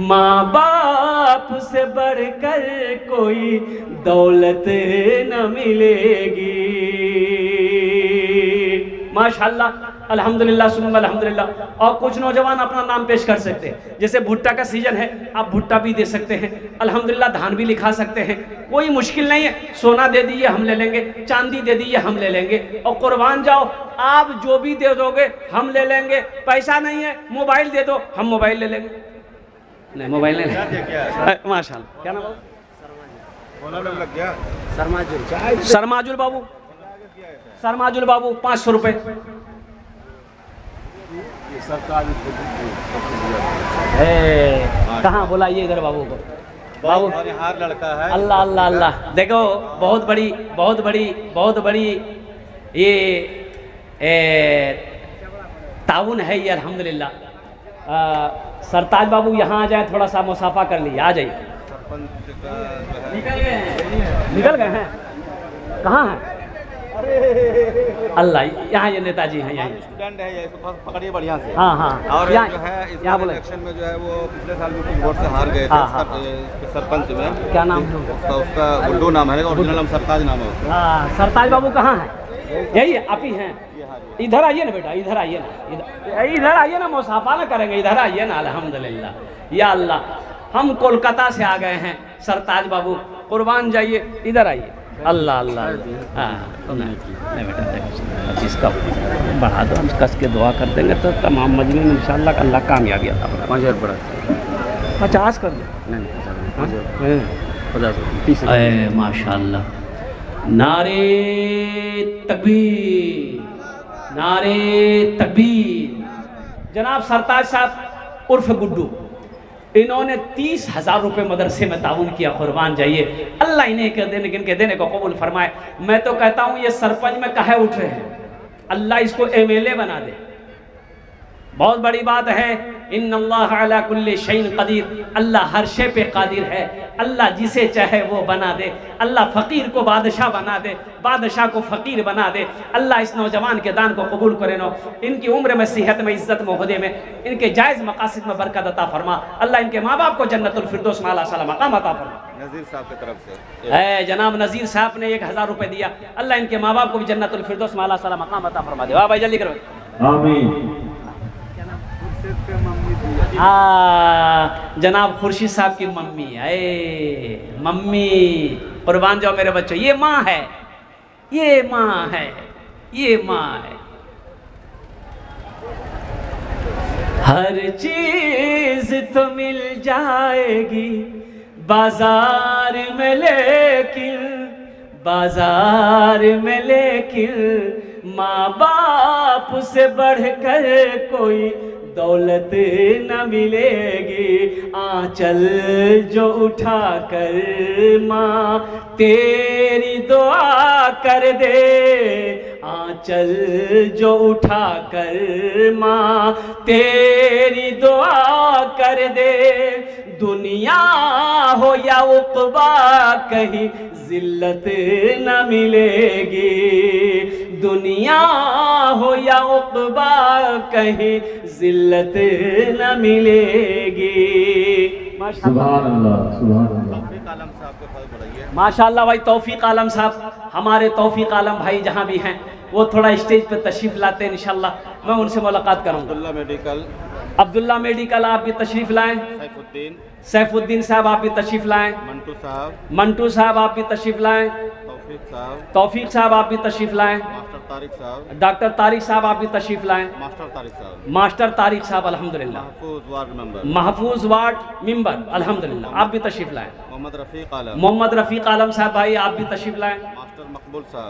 माँ बाप से बढ़कर कोई दौलत न मिलेगी। माशाअल्लाह अल्हम्दुलिल्लाह सुम्मा अल्हम्दुलिल्लाह। और कुछ नौजवान अपना नाम पेश कर सकते हैं, जैसे भुट्टा का सीजन है, आप भुट्टा भी दे सकते हैं अल्हम्दुलिल्लाह, धान भी लिखा सकते हैं, कोई मुश्किल नहीं है। सोना दे दीजिए हम ले लेंगे, चांदी दे दीजिए हम ले लेंगे, और कुर्बान जाओ आप जो भी दे दोगे हम ले लेंगे। पैसा नहीं है मोबाइल दे दो, हम मोबाइल ले लेंगे। नहीं मोबाइल नहीं लेंगे। माशाअल्लाह। क्या नाम बाबू? सरमाजुल बाबू, सरमाजुल बाबू 500 रुपये। कहाँ बुलाइए इधर बाबू को। बाबू हर लड़का है। अल्लाह अल्लाह अल्लाह। देखो बहुत बड़ी ये ताउन है ये अल्हम्दुलिल्लाह। सरताज बाबू यहाँ आ जाए, थोड़ा सा मुसाफा कर लीजिए, आ जाइए। निकल गए हैं, कहाँ हैं? अल्लाह यहाँ ये नेताजी हैं, यहाँ स्टूडेंट है ये, पकड़िए बढ़िया से। हाँ हाँ। और यहाँ जो है इस यहाँ बोले इलेक्शन में जो है वो पिछले साल भी कुछ वोट से हार गए थे। हाँ, सरपंच में क्या नाम है उनका? उसका गुड्डू नाम है, ओरिजिनल नाम सरताज नाम है उसका। हाँ सरताज बाबू कहाँ हैं? यही आप ही हैं? इधर आइए ना बेटा, इधर आइए ना, इधर आइए ना, मुसाफा ना करेंगे, इधर आइए ना। अल्हम्दुलिल्लाह या अल्लाह, हम कोलकाता से आ गए हैं सरताज बाबू, कुर्बान जाइए, इधर आइए। अल्लाह अल्लाह। हाँ नहीं बेटा देखो इसका बढ़ा दो, हम कस के दुआ कर देंगे तो तमाम मजमे में इंशाअल्लाह अल्लाह कामयाबी आता है। 5000 पड़ा, 50 कर दो। नहीं 50 माशाअल्लाह। नारे तकबीर, नारे तकबीर, जनाब सरताज साहब उर्फ गुड्डू, इन्होंने 30,000 रुपये मदरसे में ताउन किया। कुर्बान जाइए, अल्लाह इनके देने को कबूल फरमाए। मैं तो कहता हूँ ये सरपंच में काहे उठ रहे हैं, अल्लाह इसको MLA बना दे। बहुत बड़ी बात है, इन्नल्लाह अला कुल्ली शैइन कदीर, अल्लाह हर शे पे कादिर है। अल्लाह जिसे चाहे वो बना दे। अल्लाह फ़कीर को बादशाह बना दे, बादशाह को फ़कीर बना दे। अल्लाह इस नौजवान के दान को कबूल करे नो, इनकी उम्र में, सेहत में, इज़्ज़त में, ओहदे में, इनके जायज़ मकासद में बरकत अता फरमा। अल्लाह इनके माँ बाप को जन्नतुल फिरदौस में आला साला मकाम अता फरमा। नज़ीर साहब की तरफ से है जनाब नज़ीर साहब ने 1,000 रुपये दिया। अल्लाह इनके माँ बाप को भी जन्नतुल फिरदौस में आला साला मकाम अता फरमा दे। वाह भाई जल्दी करो। आमीन। हाँ जनाब खुर्शीद साहब की मम्मी, अरे मम्मी कुर्बान जाओ मेरे बच्चों, ये माँ है, ये माँ है, ये माँ है। हर चीज तो मिल जाएगी बाजार में, लेकिन बाजार में लेकिन माँ बाप से बढ़कर कोई दौलत न मिलेगी। आंचल जो उठा कर माँ तेरी दुआ कर दे, आंचल जो उठा कर माँ तेरी दुआ कर दे। दुनिया हो या उक़बा कहीं जिल्लत न मिलेगी, दुनिया हो या उक़बा कहीं जिल्लत न मिलेगी। सुभान अल्लाह, सुभान अल्लाह। तौफीक आलम साहब को फल बढ़ाइए। माशाअल्लाह भाई तौफीक आलम साहब, हमारे तौफीक आलम भाई जहाँ भी हैं वो थोड़ा स्टेज पर तशरीफ़ लाते हैं, इंशाल्लाह मैं उनसे मुलाकात करूँगा। अब्दुल्ला मेडिकल आप भी तशरीफ़ लाएँ। सैफुद्दीन साहब आप भी तशरीफ़ लाएँ। मंटू साहब आप भी तशरीफ़ लाएँ। तौफीक साहब आप भी तशरीफ़ लाएँ। डॉक्टर तारिक साहब आप भी तशरीफ़ लाएँ। मास्टर तारिक साहब अल्हम्दुलिल्लाह, महफूज वार्ड मेंबर अल्हम्दुलिल्लाह आप भी तशरीफ़ लाएँ। मोहम्मद रफ़ीक आलम साहब भाई आप भी तशरीफ़ लाएँ।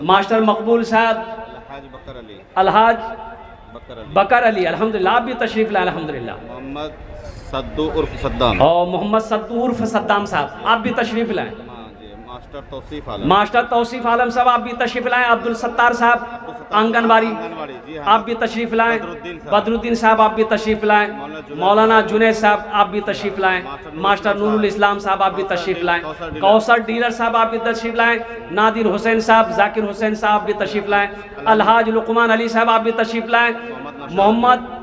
मास्टर मकबूल साहब, अलहाज बकर अली अल्हम्दुलिल्लाह आप भी तशरीफ़ लाएँ अल्हम्दुलिल्लाह। मोहम्मद सद्दू उर्फ सद्दाम, और मोहम्मद सद्दू उर्फ सद्दाम साहब आप भी तशरीफ़ लाएँ। मास्टर तौसीफ आलम साहब आप भी तशरीफ़ लाएँ। अब्दुल सत्तार साहब आंगनबाड़ी आप भी तशरीफ़ लाएँ। बदरुद्दीन साहब आप भी तशरीफ़ लाएँ। मौलाना जुनैद साहब आप भी तशरीफ़ लाएँ। मास्टर नूरुल इस्लाम साहब आप भी तशरीफ़ लाएँ। कौसर डीलर साहब आप भी तशरीफ़ लाएँ। नादिर हुसैन साहब, जाकिर हुसैन साहब भी तशरीफ़ लाएँ। अलहाज लुकमान अली साहब आप भी तशरीफ़ लाएँ। मोहम्मद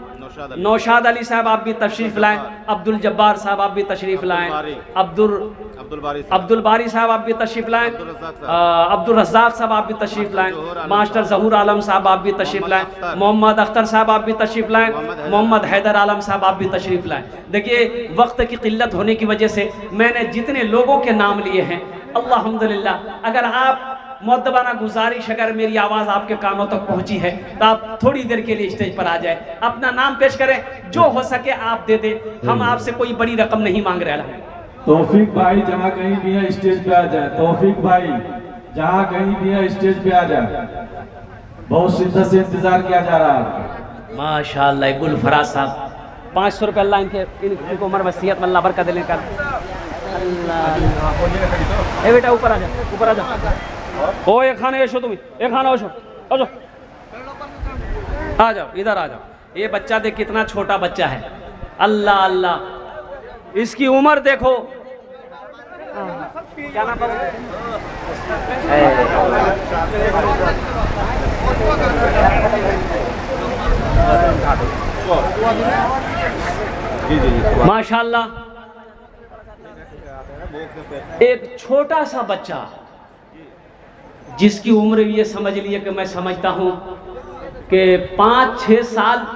नौशाद अली साहब आप भी तशरीफ़ लाएँ। अब्दुल जब्बार साहब आप भी तशरीफ़ लाएँ। अब्दुल बारी साहब आप भी तशरीफ़ लाएँ। अब्दुल रज़्ज़ाक़ साहब आप भी तशरीफ़ लाएँ। मास्टर ज़हूर आलम साहब आप भी तशरीफ़ लाएँ। मोहम्मद अख्तर साहब आप भी तशरीफ़ लाएँ। मोहम्मद हैदर आलम साहब आप भी तशरीफ़ लाएँ। देखिए वक्त की किल्लत होने की वजह से मैंने जितने लोगों के नाम लिए हैं अल्हम्दुलिल्लाह, अगर आप मुअद्दबाना गुजारिश, अगर मेरी आवाज़ आपके कानों तक पहुंची है तो आप थोड़ी देर के लिए स्टेज पर आ जाए, अपना नाम पेश करें, जो हो सके आप दे दें। हम आपसे कोई बड़ी रकम नहीं मांग रहे हैं। तौफीक भाई जहाँ कहीं भी है स्टेज पे आ जाए। तौफीक भाई जहाँ कहीं भी है स्टेज पे आ जाए, बहुत शिद्दत से इंतजार किया जा रहा है। माशाअल्लाह गुल फराज साहब 500 रुपये अल्लाह इनको उम्र में सेहत में अल्लाह बरकत देने का। अल्लाह ए बेटा ऊपर आ जा, ऊपर आ जा। ओ एक खाना ऐशो, तुम एक खाना ऐशो, आ जाओ इधर आ जाओ। ये बच्चा देख कितना छोटा बच्चा है, अल्लाह अल्लाह इसकी उम्र देखो। क्या नाम माशाअल्लाह, एक छोटा सा बच्चा जिसकी उम्र ये समझ लिए कि मैं समझता हूँ कि 5-6 साल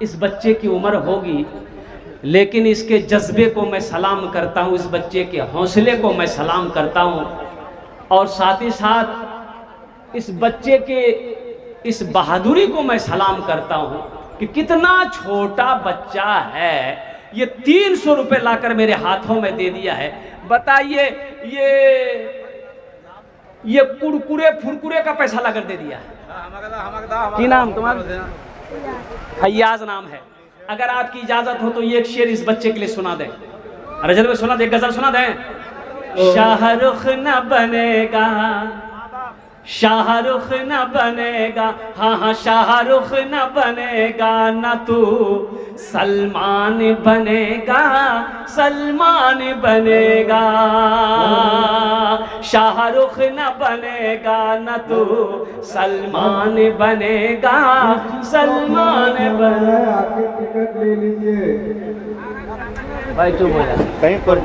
इस बच्चे की उम्र होगी, लेकिन इसके जज्बे को मैं सलाम करता हूँ, इस बच्चे के हौसले को मैं सलाम करता हूँ, और साथ ही साथ इस बच्चे के इस बहादुरी को मैं सलाम करता हूँ कि कितना छोटा बच्चा है। ये 300 रुपये लाकर मेरे हाथों में दे दिया है। बताइए ये कुरकुरे फुरकुरे का पैसा लाकर दे दिया है। की नाम तुम्हारा? फैयाज नाम है। अगर आपकी इजाजत हो तो ये एक शेर इस बच्चे के लिए सुना दें। अरे जल्दी सुना दे, गजल सुना दें। शाहरुख न बनेगा, शाहरुख न बनेगा, हाँ हाँ शाहरुख न बनेगा, न तू सलमान बनेगा, सलमान बनेगा। शाहरुख न बनेगा, न तू सलमान बनेगा, सलमान बनेगा। आके टिकट ले लीजिए। भाई चुप हो जाए, कहीं पर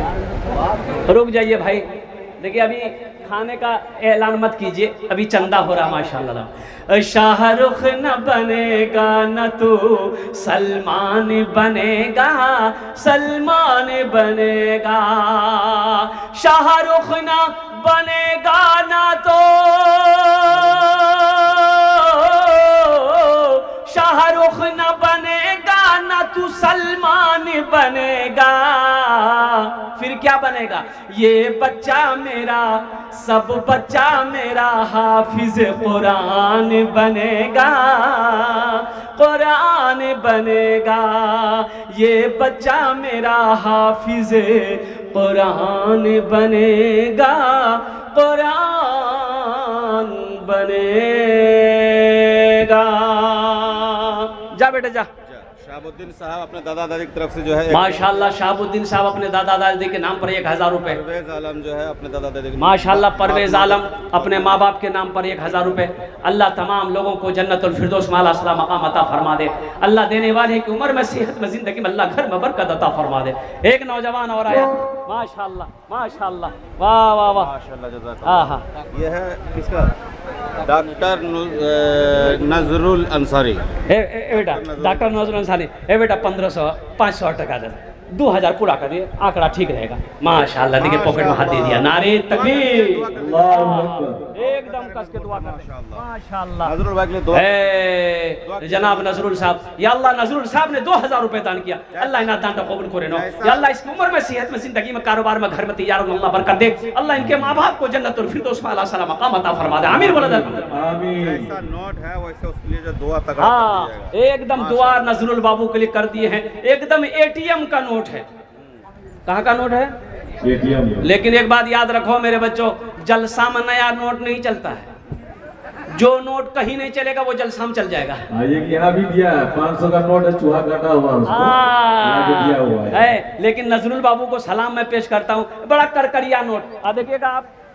रुक जाइए भाई। देखिए अभी खाने का ऐलान मत कीजिए, अभी चंदा हो रहा माशाल्लाह। शाहरुख न बनेगा, न तू सलमान बनेगा, सलमान बनेगा। शाहरुख न बनेगा, न तो शाहरुख न बनेगा, न तू सलमान बनेगा। फिर क्या बनेगा? ये बच्चा मेरा, सब बच्चा मेरा हाफिज कुरान बनेगा, कुरान बनेगा। ये बच्चा मेरा हाफिज कुरान बनेगा, कुरान बनेगा। जा बेटा जा। शाहबुद्दीन साहब अपने दादा दादी की तरफ से जो है माशाल्लाह शाहबुद्दीन साहब अपने दादा दादी के नाम पर 1000 रुपए। परवेज आलम जो है अपने दादा दादी माशाल्लाह परवेज आलम अपने माँ बाप के नाम पर 1000 रुपए। अल्लाह तमाम लोगों को जन्नतुल फिरदौस में आला सलाम मकाम अता फरमा दे। अल्लाह देने वाले की उम्र में, सेहत में, जिंदगी में अल्लाह घर में बरकत अता फरमा दे। एक नौजवान और आया माशाल्लाह माशाल्लाह, वाह वाह वाह माशाल्लाह जज़ाकल्लाह। हाँ हाँ ये है किसका? डॉक्टर नजरुल अंसारी। बेटा डॉक्टर नजरुल अंसारी। बेटा 1500 500 टका दे, 2000 पूरा कर दिए, आंकड़ा ठीक रहेगा। माशाल्लाह देखिए पॉकेट में हाथ दे दिया। नारे तकबीर, एकदम कस के दुआ कर माशाल्लाह। नजरुल भाई के लिए दुआ। जनाब नजरुल साहब, या अल्लाह नजरुल साहब ने 2000 रुपए दान किया। अल्लाह इन्हें दान तो कबूल करे नो। या अल्लाह इस उम्र में, सेहत में, जिंदगी में, कारोबार में, घर में तैयार हो, अल्लाह बरकत दे। अल्लाह इनके माँ बाप को जन्नतुल फिरदौस में आला सलाम मकाम अता फरमा दे। आमीन बोला जाए। आमीन। जैसा नोट है वैसे उसके लिए जो दुआ तक हाँ एकदम दुआ नजरुल बाबू के लिए कर दिए हैं। एकदम ATM का नोट है। कहाँ का नोट है? ATM। लेकिन एक बात याद रखो मेरे बच्चों, जलसा में नया नोट नहीं चलता है। जो नोट कहीं नहीं चलेगा वो जलसा में चल जाएगा। ये यहाँ भी दिया है, 500 का नोट है, चूहा काटा हुआ उसको यहाँ पे दिया हुआ है। लेकिन नजरुल बाबू को सलाम मैं पेश करता हूँ। बड़ा करकरिया नोट। देखिएगा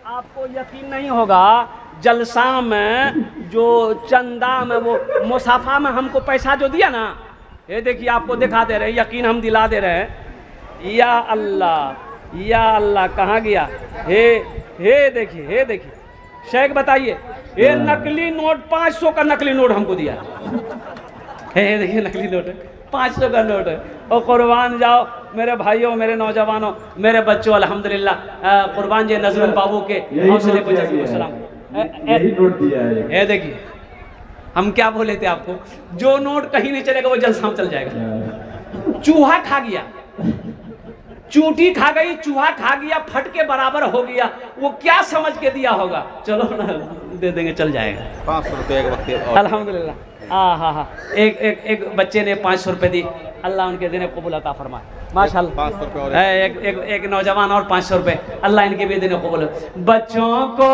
आपको यकीन नहीं होगा, जलसा में जो चंदा में वो मुसाफा में हमको पैसा जो दिया ना, ये देखिए आपको दिखा दे रहे हैं, यकीन हम दिला दे रहे हैं। या अल्लाह कहाँ गया? हे देखिए शेख बताइए, ये नकली नोट 500 का नकली नोट हमको दिया। हे देखिए नकली नोट है, 500 का नोट है। और कुर्बान जाओ मेरे भाइयों, मेरे नौजवानों, मेरे बच्चों, अल्हम्दुलिल्लाह कुर्बान जी नजरुल बाबू के हौसले को सलाम। यही नोट दिया है। ये देखिए हम क्या बोले थे आपको, जो नोट कहीं नहीं चलेगा वो जलसा में चल जाएगा। चूहा खा गया, चूंटी खा गई, चूहा खा गया, फट के बराबर हो गया। वो क्या समझ के दिया होगा? चलो ना दे देंगे, चल जाएगा। 500 रुपये एक वक्त। अल्हम्दुलिल्लाह। हाँ एक बच्चे ने 500 रुपये दी। अल्लाह उनके देने कबूल अता फरमाए। माशाल्लाह 500 रुपये और एक नौजवान और 500 रुपये। अल्लाह इनके भी देने कबूल। बच्चों को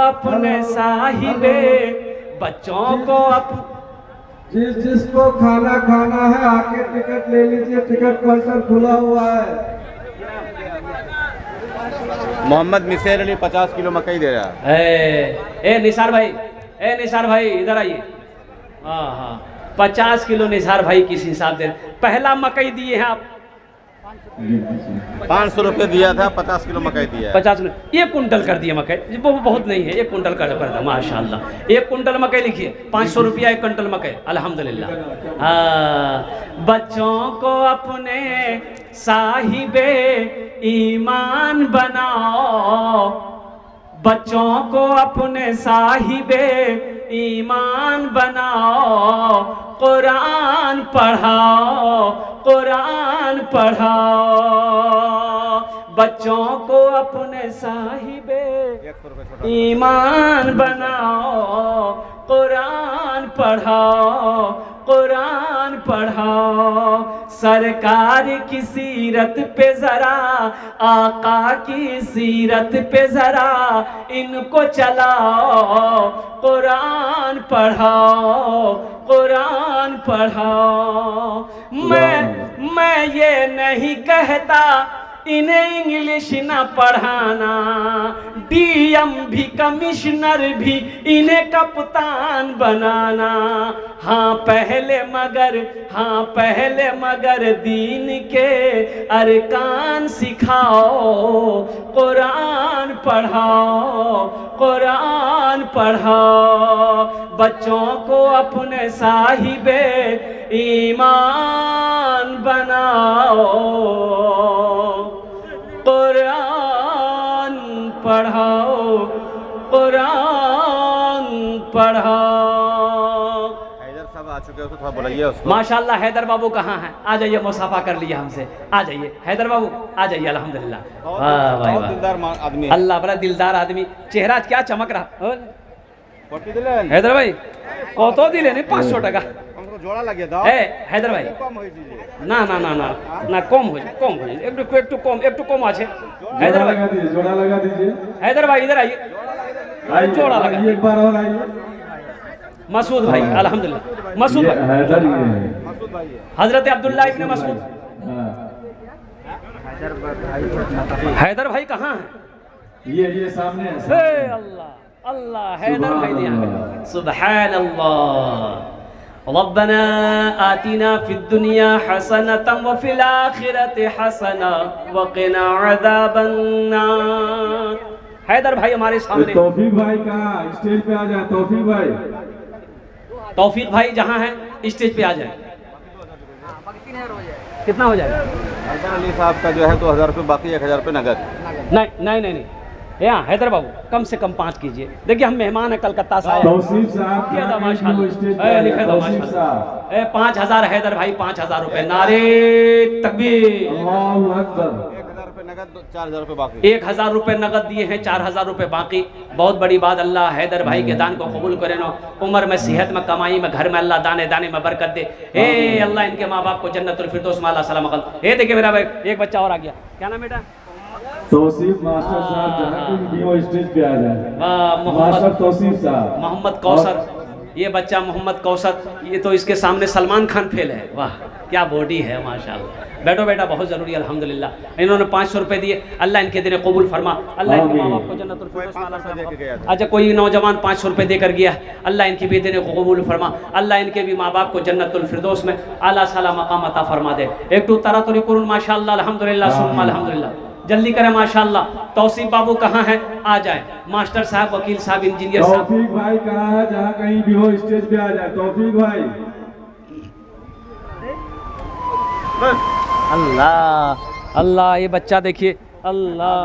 अपने साहिबे, बच्चों को जिसको खाना है आके टिकट ले लीजिए, टिकट काउंटर खुला हुआ है। मोहम्मद मिसेर अली 50 किलो मकई दे रहा है। निसार भाई इधर आइए। हाँ 50 किलो निसार भाई किस हिसाब से पहला मकई दिए हैं आप? 500 रुपये दिया था, 50 किलो मकई दिया है। 50 किलो, 1 कुंटल कर दिए मकई। बहुत नहीं है, 1 कुंटल कर दो माशाल्लाह। 1 कुंटल मकई लिखिए, 500 रुपया 1 कुंटल मकई। अल्हम्दुलिल्लाह। बच्चों को अपने साहिबे ईमान बनाओ, बच्चों को अपने साहिबे ईमान बनाओ, कुरान पढ़ाओ, बच्चों को अपने साहिबे ईमान बनाओ, कुरान पढ़ाओ, कुरान पढ़ाओ। सरकार की सीरत पे जरा, आका की सीरत पे जरा इनको चलाओ। कुरान पढ़ाओ, कुरान पढ़ाओ। मैं ये नहीं कहता इन्हें इंग्लिश ना पढ़ाना, डीएम भी कमिश्नर भी इन्हें कप्तान बनाना। हाँ पहले मगर दीन के अरकान सिखाओ। कुरान पढ़ाओ, कुरान पढ़ाओ। बच्चों को अपने साहिबे ईमान बनाओ। कुरान पढ़ाओ, कुरान पढ़ाओ। हैदर साहब आ चुके हो तो थोड़ा बुलाइए उसको। माशाल्लाह हैदर बाबू कहाँ हैं? आ जाइए, मुसाफा कर लिया हमसे। आ जाइए हैदर बाबू, आ जाइए। अल्हम्दुलिल्लाह, वाह भाई वाह, दिलदार आदमी है। अल्लाह बड़ा दिलदार आदमी। चेहरा क्या चमक रहा। कोटी दिलेन हैदर भाई कत दिलेन? 500 টাকা जोड़ा लगे दाও। हैदर भाई कम हो दीजिए। ना ना ना ना ना, कम हो जाए, कम हो जाए। একটু কম আছে। हैदर भाई जोड़ा लगा दीजिए। हैदर भाई इधर आइए, जोड़ा लगा। एक बार और आइए। मसूद भाई, अल्हम्दुलिल्लाह। मसूद भाई, हैदर ये है। मसूद भाई है। हजरत अब्दुल्लाह इब्न मसूद। हैदर भाई कहाँ है? ये सामने है। हे अल्लाह अल्लाह, हैदर भाई दिया। सुभान अल्लाह। रब्बना आतिना फिद दुनिया हसनतम व फिल आखिरति हसना व क़िना अज़ाबन नार। हैदर भाई हमारे सामने। तौफीक भाई कहाँ? स्टेज पे आ जाए तौफीक भाई। तौफीक भाई जहाँ है स्टेज पे आ जाए। कितना हो जाएगा? हैदर अली साहब का जो है 2000 रुपये बाकी, 1000 रुपये नगद। नहीं यहाँ हैदर बाबू कम से कम 5 कीजिए। देखिए हम मेहमान है कलकत्ता से आए। तौसीफ साहब लिखे दो 5000 हैदर भाई, 5000 रुपए। नारे तकबीर, अल्लाहु अकबर। 1000 रुपये नगद, 4000 रुपये बाकी। 1000 रुपए नगद दिए हैं, 4000 रुपए बाकी। बहुत बड़ी बात। अल्लाह हैदर भाई के दान को कबूल करे ना। उम्र में, सेहत में, कमाई में, घर में अल्लाह दाने दाने में बरकत दे। ए अल्लाह इनके माँ बाप को जन्नतुल फिरदौस में अल्लाह सलामत। ये देखिए मेरा भाई एक बच्चा और आ गया। क्या नाम बेटा? तौसीफ मास्टर साहब जहाँ कोई भी हो स्टेज पे आ जाए। मास्टर मोहम्मद तौसीफ साहब, मोहम्मद कौसर। ये बच्चा मोहम्मद कौसर, ये तो इसके सामने सलमान खान फेल है। वाह क्या बॉडी है माशाल्लाह। बैठो बेटा, बहुत ज़रूरी है अल्हम्दुलिल्लाह। इन्होंने 500 रुपये दिए। अल्लाह इनके दिन कबूल फरमा। अल्लाह इनके माँ बाप को जन्नतुल फिरदौस में अल्लाह सलामत। अच्छा कोई नौजवान 500 रुपये देकर गया, अल्लाह इनकी भी दिन को कबूल फरमा। अल्लाह इनके भी माँ बाप को जन्नतुल फिरदौस में आला साला मकाम अता फरमा दे। एक टू तारा तुरी कुरुन माशाल्लाह अल्हम्दुलिल्लाह सुम्मा अल्हम्दुलिल्लाह। जल्दी करें माशाल्लाह। तौसीफ बाबू कहाँ हैं? आ जाए। मास्टर साहब, वकील साहब, इंजीनियर साहब। तौफीक भाई कहाँ है? जहाँ कहीं भी हो स्टेज पे आ जाए। तौफीक भाई। अल्लाह अल्लाह, ये बच्चा देखिए। अल्लाह।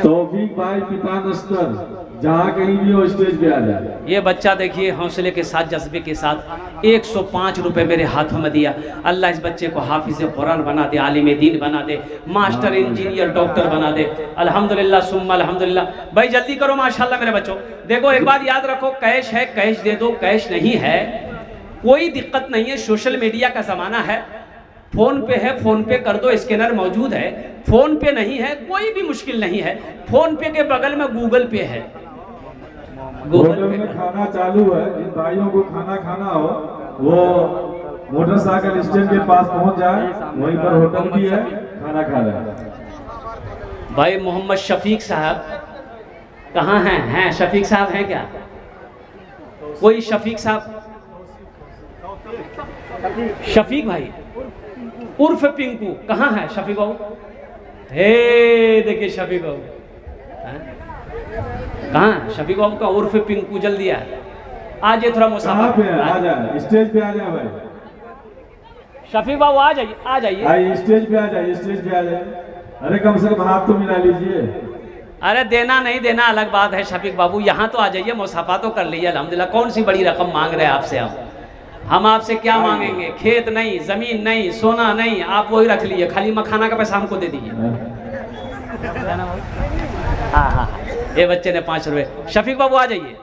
तौफीक भाई पिता नस्तर, जहाँ कहीं भी हो स्टेज पे आ जाए। ये बच्चा देखिए हौसले के साथ, जज्बे के साथ 105 रुपये मेरे हाथों में दिया। अल्लाह इस बच्चे को हाफिज कुरान बना दे, आलिम दीन बना दे, मास्टर, इंजीनियर, डॉक्टर बना दे। अल्हम्दुलिल्लाह सुम्मा अल्हम्दुलिल्लाह। भाई जल्दी करो माशाल्लाह मेरे बच्चों। देखो एक बात याद रखो, कैश है कैश दे दो, कैश नहीं है कोई दिक्कत नहीं है। सोशल मीडिया का ज़माना है। फ़ोन पे है, फ़ोन पे कर दो, स्कैनर मौजूद है। फ़ोन पे नहीं है कोई भी मुश्किल नहीं है। फ़ोन पे के बगल में गूगल पे है। होटल में खाना चालू है। जिन भाइयों को खाना खाना हो वो मोटरसाइकिल स्टैंड के पास पहुंच जाए, वहीं पर होटल भी है, खाना खा रहे हैं। भाई मोहम्मद शफीक साहब कहाँ हैं? हैं शफीक साहब हैं क्या? कोई शफीक साहब? शफीक भाई उर्फ पिंकू कहाँ है? शफीक बाबू, हे देखिए शफीक बाबू कहाँ है? शफीक बाबू का उर्फ पिंकू जल्दी आ जाइए, थोड़ा मुसाफा पे आ जाए, स्टेज पे आ जाए भाई। शफीक बाबू आ जाइए, आ जाइए, स्टेज पे आ जाइए, स्टेज पे आ जाइए। अरे कम से कम हाथ तो मिला लीजिए। अरे देना नहीं देना अलग बात है शफीक बाबू, यहाँ तो आ जाइए, मुसाफा तो कर लीजिए अल्हम्दुलिल्लाह। कौन सी बड़ी रकम मांग रहे हैं आपसे? हम आपसे क्या मांगेंगे? खेत नहीं, जमीन नहीं, सोना नहीं, आप वही रख लीजिए, खाली मखाना का पैसा हमको दे दीजिए। हाँ हाँ, ये बच्चे ने 5 रुपये। शफीक बाबू आ जाइए,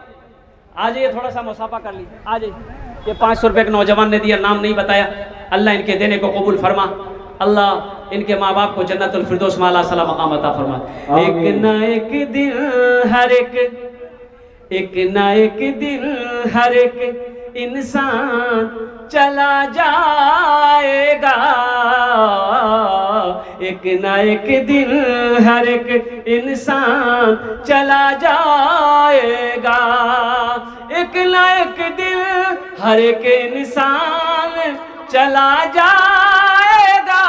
आ जाइए, थोड़ा सा मुसाफा कर लीजिए, आ जाइए। ये 500 रुपये के नौजवान ने दिया, नाम नहीं बताया। अल्लाह इनके देने को कबूल फरमा, अल्लाह इनके माँ बाप को जन्नतुल फिरदौस में आला सलाम मकाम अता फरमा। एक न एक दिन हर एक न एक दिन हर एक इंसान चला जाएगा, एक न एक दिन हर एक इंसान चला जाएगा, एक न एक दिन हर एक इंसान चला जाएगा,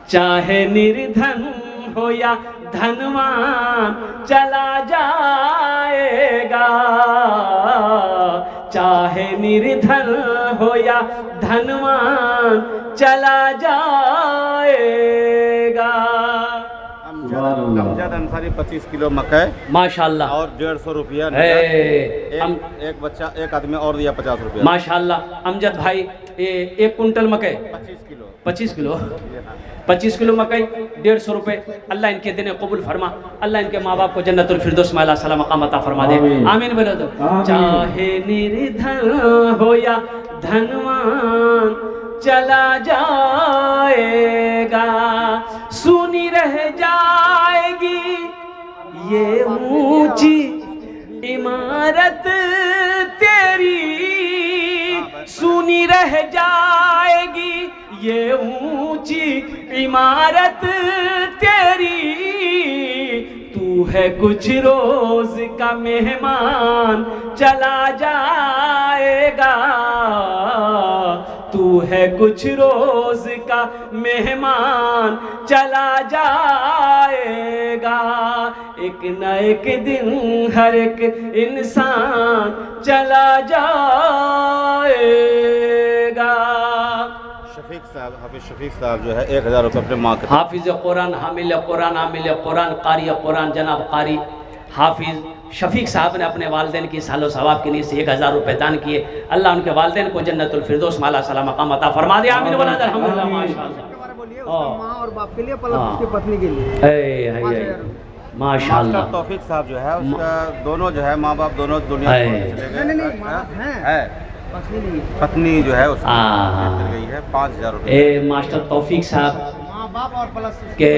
चाहे निर्धन हो या धनवान चला जाएगा, चाहे निर्धन हो या धनवान चला जाएगा। अमजद अंसारी 25 किलो मकई माशाल्लाह और 150 रुपया। एक बच्चा, एक आदमी और दिया 50 रुपया। माशाल्लाह। अमजद भाई एक कुंटल मकई 25 किलो 25 किलो मकई 150 रुपए। अल्लाह इनके दिन कबूल फरमा, अल्लाह इनके माँ बाप को जन्नतुल फिरदौस में आला सलाम मकाम अता फरमा दे। आमीन बोलो तो। चाहे निर्धन हो या धनवान चला जाएगा, सुनी रह जाएगी ये ऊंची इमारत तेरी, सुनी रह जाएगी ये ऊंची इमारत तेरी, तू है कुछ रोज का मेहमान चला जाएगा, तू है कुछ रोज का मेहमान चला जाएगा, एक न एक दिन हर एक इंसान चला जाएगा। शफीक साहब, हाफिज शफीक साहब जो है 1000 रुपये अपने माँ के। हाफिज कुरान, हामिल कुरान, कारी कुरान जनाब कारी हाफिज शफीक साहब ने अपने वालिदैन की सालो सवाब के लिए से 1000 रुपये दान किए। अल्लाह उनके वालिदैन को जन्नतुल फिरदौस में आला सलाम मकाम अता फरमा दे। आमीन वला अल्हम्दुलिल्लाह। माशाअल्लाह। माँ और बाप के लिए प्लस उसकी पत्नी के लिए माशाअल्लाह। तौफीक साहब जो है उसका दोनों जो है माँ बाप दोनों दुनिया में चले गए। है पत्नी जो है उसकी चल गई है 5000 रुपये। मास्टर तौफीक साहब माँ बाप और प्लस के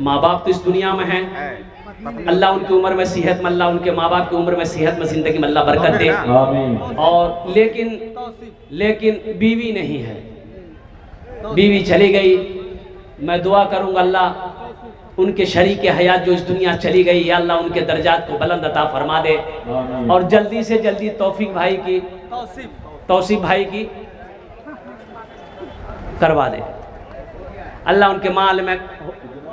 माँ बाप तो इस दुनिया में हैं, अल्लाह उनकी उम्र में सेहत में, अल्लाह उनके माँ बाप की उम्र में सेहत में ज़िंदगी में अल्लाह बरकत दे। और लेकिन बीवी नहीं है, बीवी चली गई। मैं दुआ करूँगा अल्लाह उनके शरीक हयात जो इस दुनिया चली गई, या अल्लाह उनके दर्जात को बुलंद अता फरमा दे। और जल्दी से जल्दी तौफीक भाई की तौसीफ भाई की करवा दे। अल्लाह उनके माल में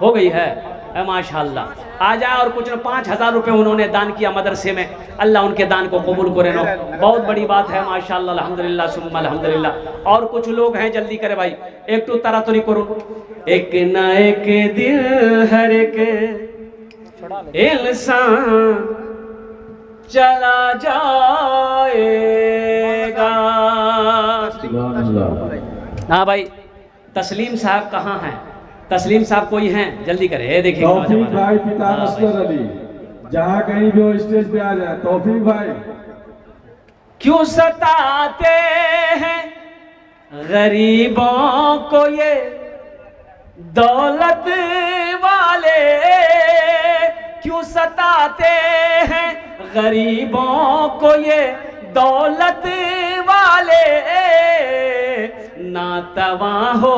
हो गई है माशाअल्लाह। आ जाए और कुछ न 5000 रुपये उन्होंने दान किया मदरसे में, अल्लाह उनके दान को कबूल करे नो, बहुत बड़ी बात है माशाअल्लाह। अल्हम्दुलिल्लाह सुम्मा अल्हम्दुलिल्लाह। और कुछ लोग हैं, जल्दी करे भाई, एक तो तरातुरी करो। एक न एक दिन हर एक इंसान चला जाएगा। हाँ भाई, तस्लीम साहब कहाँ हैं? तस्लीम साहब कोई हैं? जल्दी करे। देखिए तौफीक भाई पिता असगर अली, जहाँ कहीं भी हो स्टेज पे आ जाए। तौफीक भाई। क्यों सताते हैं गरीबों को ये दौलत वाले, क्यों सताते हैं गरीबों को ये दौलत वाले, नातवा हो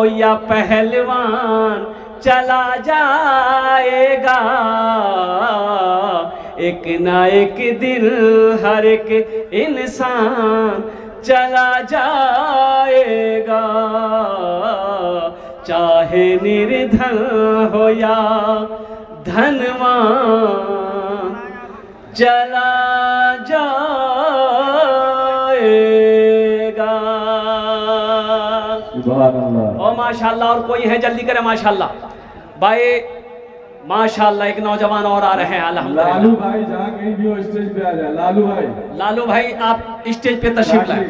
या पहलवान चला जाएगा, एक ना एक दिन हर एक इंसान चला जाएगा, चाहे निर्धन हो या धनवान चला जाएगा। ओ माशाल्लाह। और कोई है? जल्दी करें। माशाल्लाह भाई, माशाल्लाह। एक नौजवान और आ रहे हैं अल्हम्दुलिल्लाह। लालू भाई जहाँ कहीं भी हो स्टेज पे आ जाए। लालू भाई। लालू भाई आप स्टेज पे तशरीफ लाए।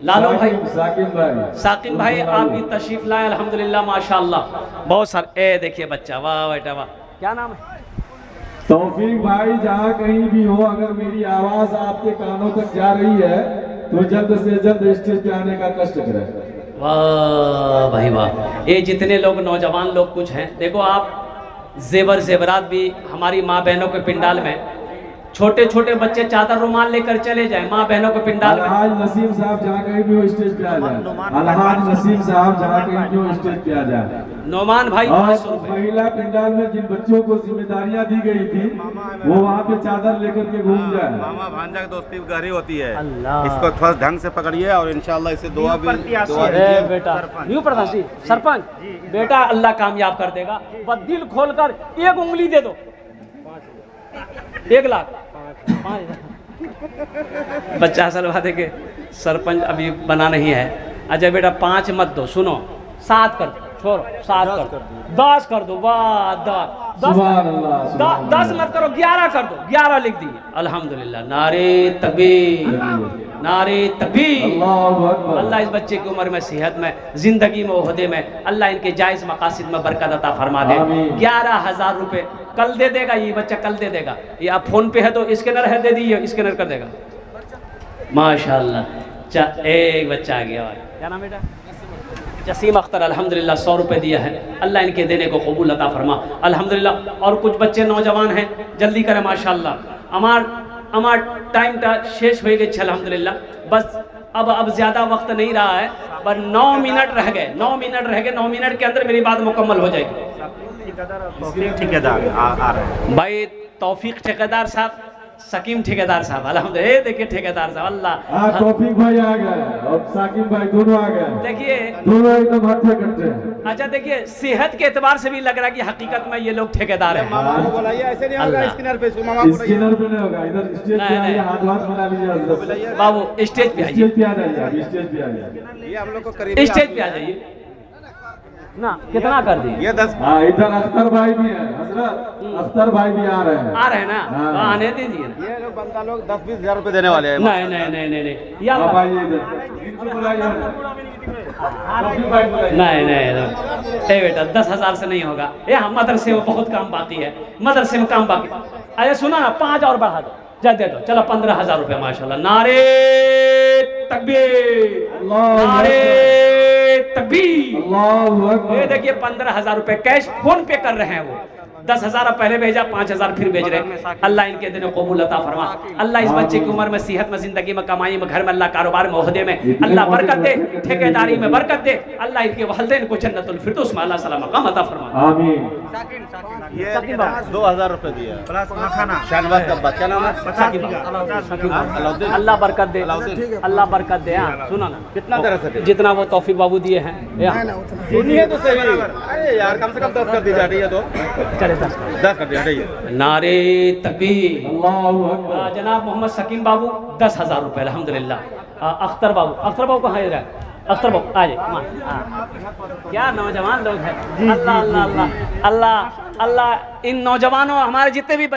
लालू भाई, साकिब भाई आप भी तशरीफ लाए अल्हम्दुलिल्लाह माशाल्लाह। बहुत सारे। ए देखिए बच्चा, वाह बेटा वाह। क्या नाम है? तौफीक भाई जहाँ कहीं भी हो, अगर मेरी आवाज आपके कानों तक जा रही है तो जल्द से जल्द स्टेज पे आने का कष्ट करें। वाह भाई वाह। ये जितने लोग नौजवान लोग कुछ हैं, देखो आप जेवर जेवरात भी हमारी माँ बहनों के पिंडाल में, छोटे छोटे बच्चे चादर रुमाल लेकर चले जाएं माँ बहनों के पिंडाल में। अलहाज नसीम साहब जहाँ कहीं भी हो स्टेज पे आ जाए। अलहाज नसीम साहब जहाँ कहीं भी हो स्टेज पे आ जाए। नोमान भाई और 500 रुपए। महिला पिंडाल में जिन बच्चों को जिम्मेदारियां दी गई थी वो वहाँ पे चादर लेकर के घूम जाए। मामा भांजा की दोस्ती गहरी होती है, अल्लाह। इसको थोड़ा ढंग से पकड़िए और इंशाल्लाह इसे दुआ भी दुआ अरे दीजिए। बेटा न्यू प्रधान सरपंच बेटा अल्लाह कामयाब कर देगा। बस दिल खोल कर एक उंगली दे दो, 1 लाख 50 साल बाद के सरपंच अभी बना नहीं है। अच्छा बेटा 5 मत दो, सुनो 7 कर दो, छोड़ो 7 कर दो, 10 कर दो, वाह 10 मत करो, 11 कर दो, 11 लिख दिए। अल्हम्दुलिल्लाह। नारे तकबीर, नारे तकबीर। अल्लाह इस बच्चे की उम्र में, सेहत में, जिंदगी में, ओहदे में अल्लाह इनके जायज़ मकासिद में बरकत अता फरमा दे। 11,000 रुपये कल दे देगा ये बच्चा, कल दे देगा। ये आप फोन पे है तो स्कैनर है, दे दीजिए, स्कैनर कर देगा। माशाल्लाह। एक बच्चा आ गया। क्या नाम बेटा? जसीम अख्तर। अल्हम्दुलिल्लाह 100 रुपये दिया है। अल्लाह इनके देने को कबूल अता फरमा। अल्हम्दुलिल्लाह। और कुछ बच्चे नौजवान हैं, जल्दी करें माशाल्लाह। हमार टाइम टा शेष हो गई। अल्हम्दुलिल्लाह। बस अब ज़्यादा वक्त नहीं रहा है, बस 9 मिनट रह गए। 9 मिनट रह गए। 9 मिनट के अंदर मेरी बात मुकम्मल हो जाएगी। ठेकेदार आ रहे हैं भाई तौफीक ठेकेदार साहब, सकीम ठेकेदार साहब। अल्हम्दुलिल्लाह। देखिए ठेकेदार साहब, अल्लाह। तौफीक भाई आ गए और साकिब भाई दोनों आ गए। देखिए दोनों एकदम हट्टे कट्टे हैं। अच्छा देखिए सेहत के एतबार से भी लग रहा है कि हकीकत में ये लोग ठेकेदार हैं। मामा को बुलाइए, ऐसे नहीं होगा अल्लाह। स्कैनर पे, इसको मामा को बुलाइए। स्कैनर पे नहीं होगा, इधर स्टेज पे नहीं, आइए, नहीं। हाथ बना लीजिए। बाबू स्टेज पे आइए, स्टेज पे आ जाइए, स्टेज पे आ जाइए। ये हम लोग को करीबी स्टेज पे आ जाइए ना। कितना कर दिए? ये 10 हाँ, इधर अख्तर भाई भी है। हजरत अख्तर भाई भी आ रहे हैं। आ रहे हैं ना? हाँ। आने दीजिए ना। ये लोग बंदा लोग 10-20 हज़ार रुपए देने वाले हैं। नहीं या आप अल्लाह। आइए इधर, इनको बुलाइए। तौफीक भाई बुलाइए। नहीं ए बेटा 10,000 से नहीं होगा। ये हम मदरसे में बहुत काम बाकी है, मदरसे में काम बाकी। अरे सुना ना 5 और बढ़ा दो, जा दे दो। चलो 15,000 रुपये माशाल्लाह। नारे तकबीर, नारे तकबीर। अल्लाहु अकबर। ये देखिए 15,000 रुपये कैश फोन पे कर रहे हैं वो। 10,000 पहले भेजा, 5,000 फिर भेज रहे हैं। अल्लाह इनके दिन कबूल अता फरमा। अल्लाह इस बच्चे की उम्र में, सेहत में, जिंदगी में, कमाई में, घर में, अल्लाह कारोबार में, ओहदे में अल्लाह बरकत दे, ठेकेदारी में बरकत दे। अल्लाह इनके वालिदैन को जन्नतुल फिरदौस में अल्लाह सलाम मकाम अता फरमा। आमीन। ये 2,000 रुपए दिया प्लस मखाना। शाहनवाज का बच्चा नाम है अलाउद्दीन। अल्लाह बरकत दे, अल्लाह बरकत दे। हाँ सुना ना, कितना दे रहे? जितना वो तौफीक बाबू दिए हैं। सुनिए तो सही। अरे यार कम से कम 10 कर दी जा रही है तो चले 10 कर दी हटाइए। नारे तकबीर। अल्लाहु अकबर। जनाब मोहम्मद सकीम बाबू 10,000 रुपये अल्हम्दुलिल्लाह। अख्तर बाबू कहाँ है? अख्तर बाबू आ जाए। क्या नौजवान लोग हैं। अल्लाह अल्लाह अल्लाह अल्लाह अल्लाह। इन नौजवानों हमारे जितने भी